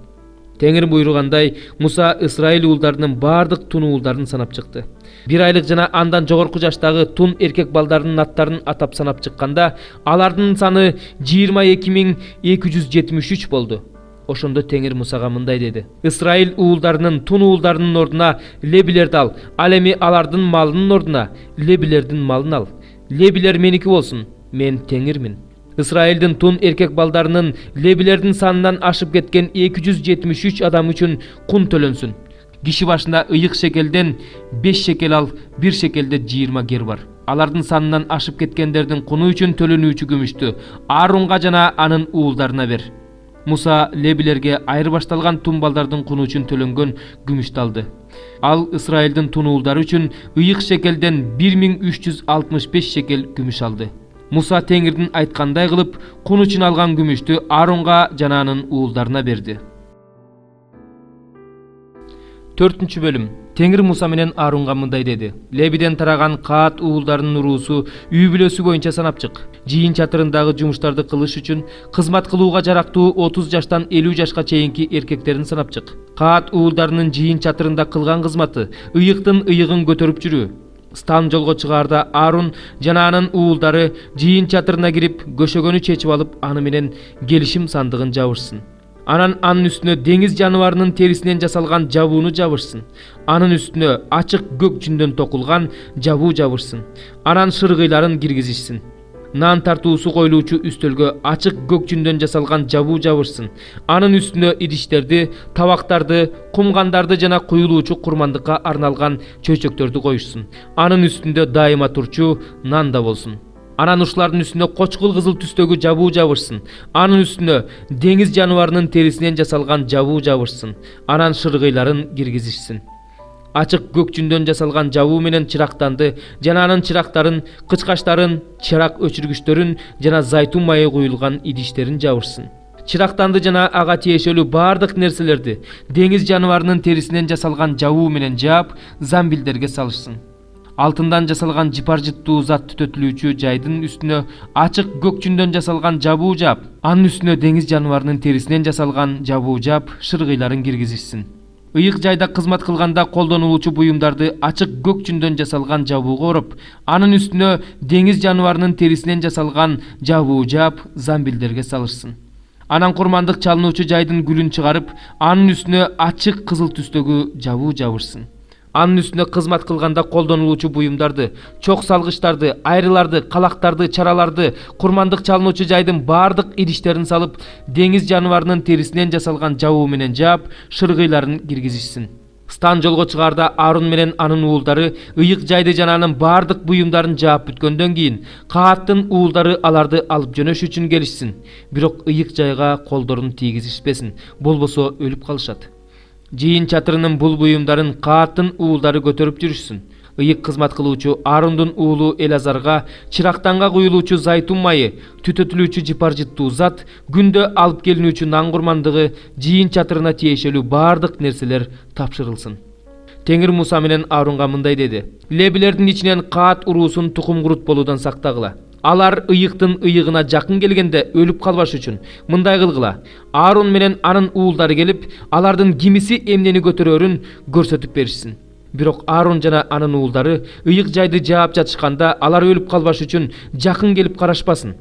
[SPEAKER 1] Теңир буйругандай Муса Ысрайыл уулдарынын баардык тун уулдарын санап чыкты. 1 айлык жана андан жогорку жаштагы тун эркек балдарынын аттарын атап санап чыкканда, алардын саны 22 273 болду. Ошондо Теңир Мусага мындай деди: Ысрайыл уулдарынын тун уулдарынын ордуна лебилерди ал. Ал эми алардын малынын ордуна лебилердин малын ал. Лебилер меники болсун. Мен Теңирмин. Ысрайылдын тун эркек балдарынын лебилердин санынан ашып кеткен 273 адам үчүн кун төлөнсүн. Киши башына ыйык шекелден 5 шекел ал, 1 шекелде 20 гер бар. Алардын санынан ашып кеткендердин куну үчүн төлөнүүчү күмүштү Арунга жана анын уулдарына бер. Муса лебилерге айырбашталган тун балдардын куну үчүн төлөнгөн күмүштү алды. Ал Ысрайылдын тун уулдары үчүн ыйык шекелден 1365 шекел күмүш алды. Муса Теңирдин айткандай кылып, кун үчүн алган күмүштү Арунга жана анын уулдарына берди. 4-чү бөлүм. Теңир Муса менен Арунга мындай деди: Лебиден тараган Каат уулдарынын уруусу үй бүлөсү боюнча санап чык. Жийин чатырындагы жумуштарды кылыш үчүн кызмат кылууга жарактуу 30 жаштан 50 жашка чейинки эркектерин санап чык. Каат уулдарынын жийин чатырында кылган кызматы ыйыктын ыйыгын көтөрүп жүрүү. Стан жолго чыгаарда Арун жана анын уулдары жийин чатырына кирип, көшөгөнү чечип алып, аны менен келишим сандыгын жабышсын. Анан анын үстүнө деңиз жаныбарынын терисинен жасалган жабууну жабышсын. Анын үстүнө ачык көк жүндөн токулган жабуу жабышсын. Анан шыргыйларын киргизишсин. Нан тартуусу коюлуучу үстөлгө ачык көк жүндөн жасалган жабуу жабышсын. Анын үстүнө идиштерди, табактарды, кумгандарды жана куюлуучу курмандыкка арналган чөйчөктөрдү коюшсун. Анын үстүндө дайыма турчу нан да болсун. Анан ушулардын үстүнө кочкул кызыл түстөгү жабуу жабышсын. Анын үстүнө деңиз жаныбарынын терисинен жасалган жабуу жабышсын. Анан шыргыйларын киргизишсин. Ачык көк жүндөн жасалган жабуу менен чырактанды жана анын чырактарын, кычкачтарын, чырак өчүргүчтөрүн жана зайтун майы куюлган идиштерин жабышсын. Чырактанды жана ага тиешелүү баардык нерселерди деңиз жаныбарынын терисинен жасалган жабуу менен жаап, замбилдерге салышсын. Алтындан жасалган жипар жыттуу зат түтөтүлүүчү жайдын үстүнө ачык көк жүндөн жасалган жабуу жаап, анын үстүнө деңиз жаныбарынын терисинен жасалган жабуу жаап, шыргыйларын киргизишсин. ыйык жайда кызмат кылганда колдонулуучу буюмдарды ачык көк жүндөн жасалган жабууга ороп, анын үстүнө деңиз жаныбарынын терисинен жасалган жабуу жаап, замбилдерге салышсын. Анан курмандык чалынуучу жайдын гүлүн чыгарып, анын үстүнө ачык кызыл түстөгү жабуу жабышсын. Анын үстүнө кызмат кылганда колдонулуучу буюмдарды, чок салгычтарды, айрыларды, калактарды, чараларды, курмандык чалынуучу жайдын баардык идиштерин салып, деңиз жаныбарынын терисинен жасалган жабуу менен жаап, шыргыйларын киргизишсин. Стан жолго чыгарда Аарон менен анын уулдары ыйык жайды жана анын баардык буюмдарын жаап бүткөндөн кийин Кааттын уулдары аларды алып жөнөш үчүн келишсин. Бирок ыйык жайга колдорун тийгизишпесин, болбосо өлүп калышат. Жыйын чатырынын бул буюмдарын Кааттын уулдары көтөрүп жүрүшсүн. Ыйык кызмат кылуучу Аарондун уулу Элазарга чырактанга куюлуучу зайтун майы, түтөтүлүүчү жыпаржыттуу зат, күндө алып келинүүчү нан курмандыгы, жыйын чатырына тиешелүү баардык нерселер тапшырылсын. Теңир Муса менен Ааронга мындай деди: Лебилердин ичинен Каат уруусун тукум курут болуудан сактагыла. Алар ыйыктын ыйыгына жакын келгенде өлүп калбаш үчүн мындай кылгыла: Аарон менен анын уулдары келип, алардын кимиси эмнени көтөрөрүн көрсөтүп беришсин. Бирок Аарон жана анын уулдары ыйык жайды жаап жатышканда алар өлүп калбаш үчүн жакын келип карашпасын.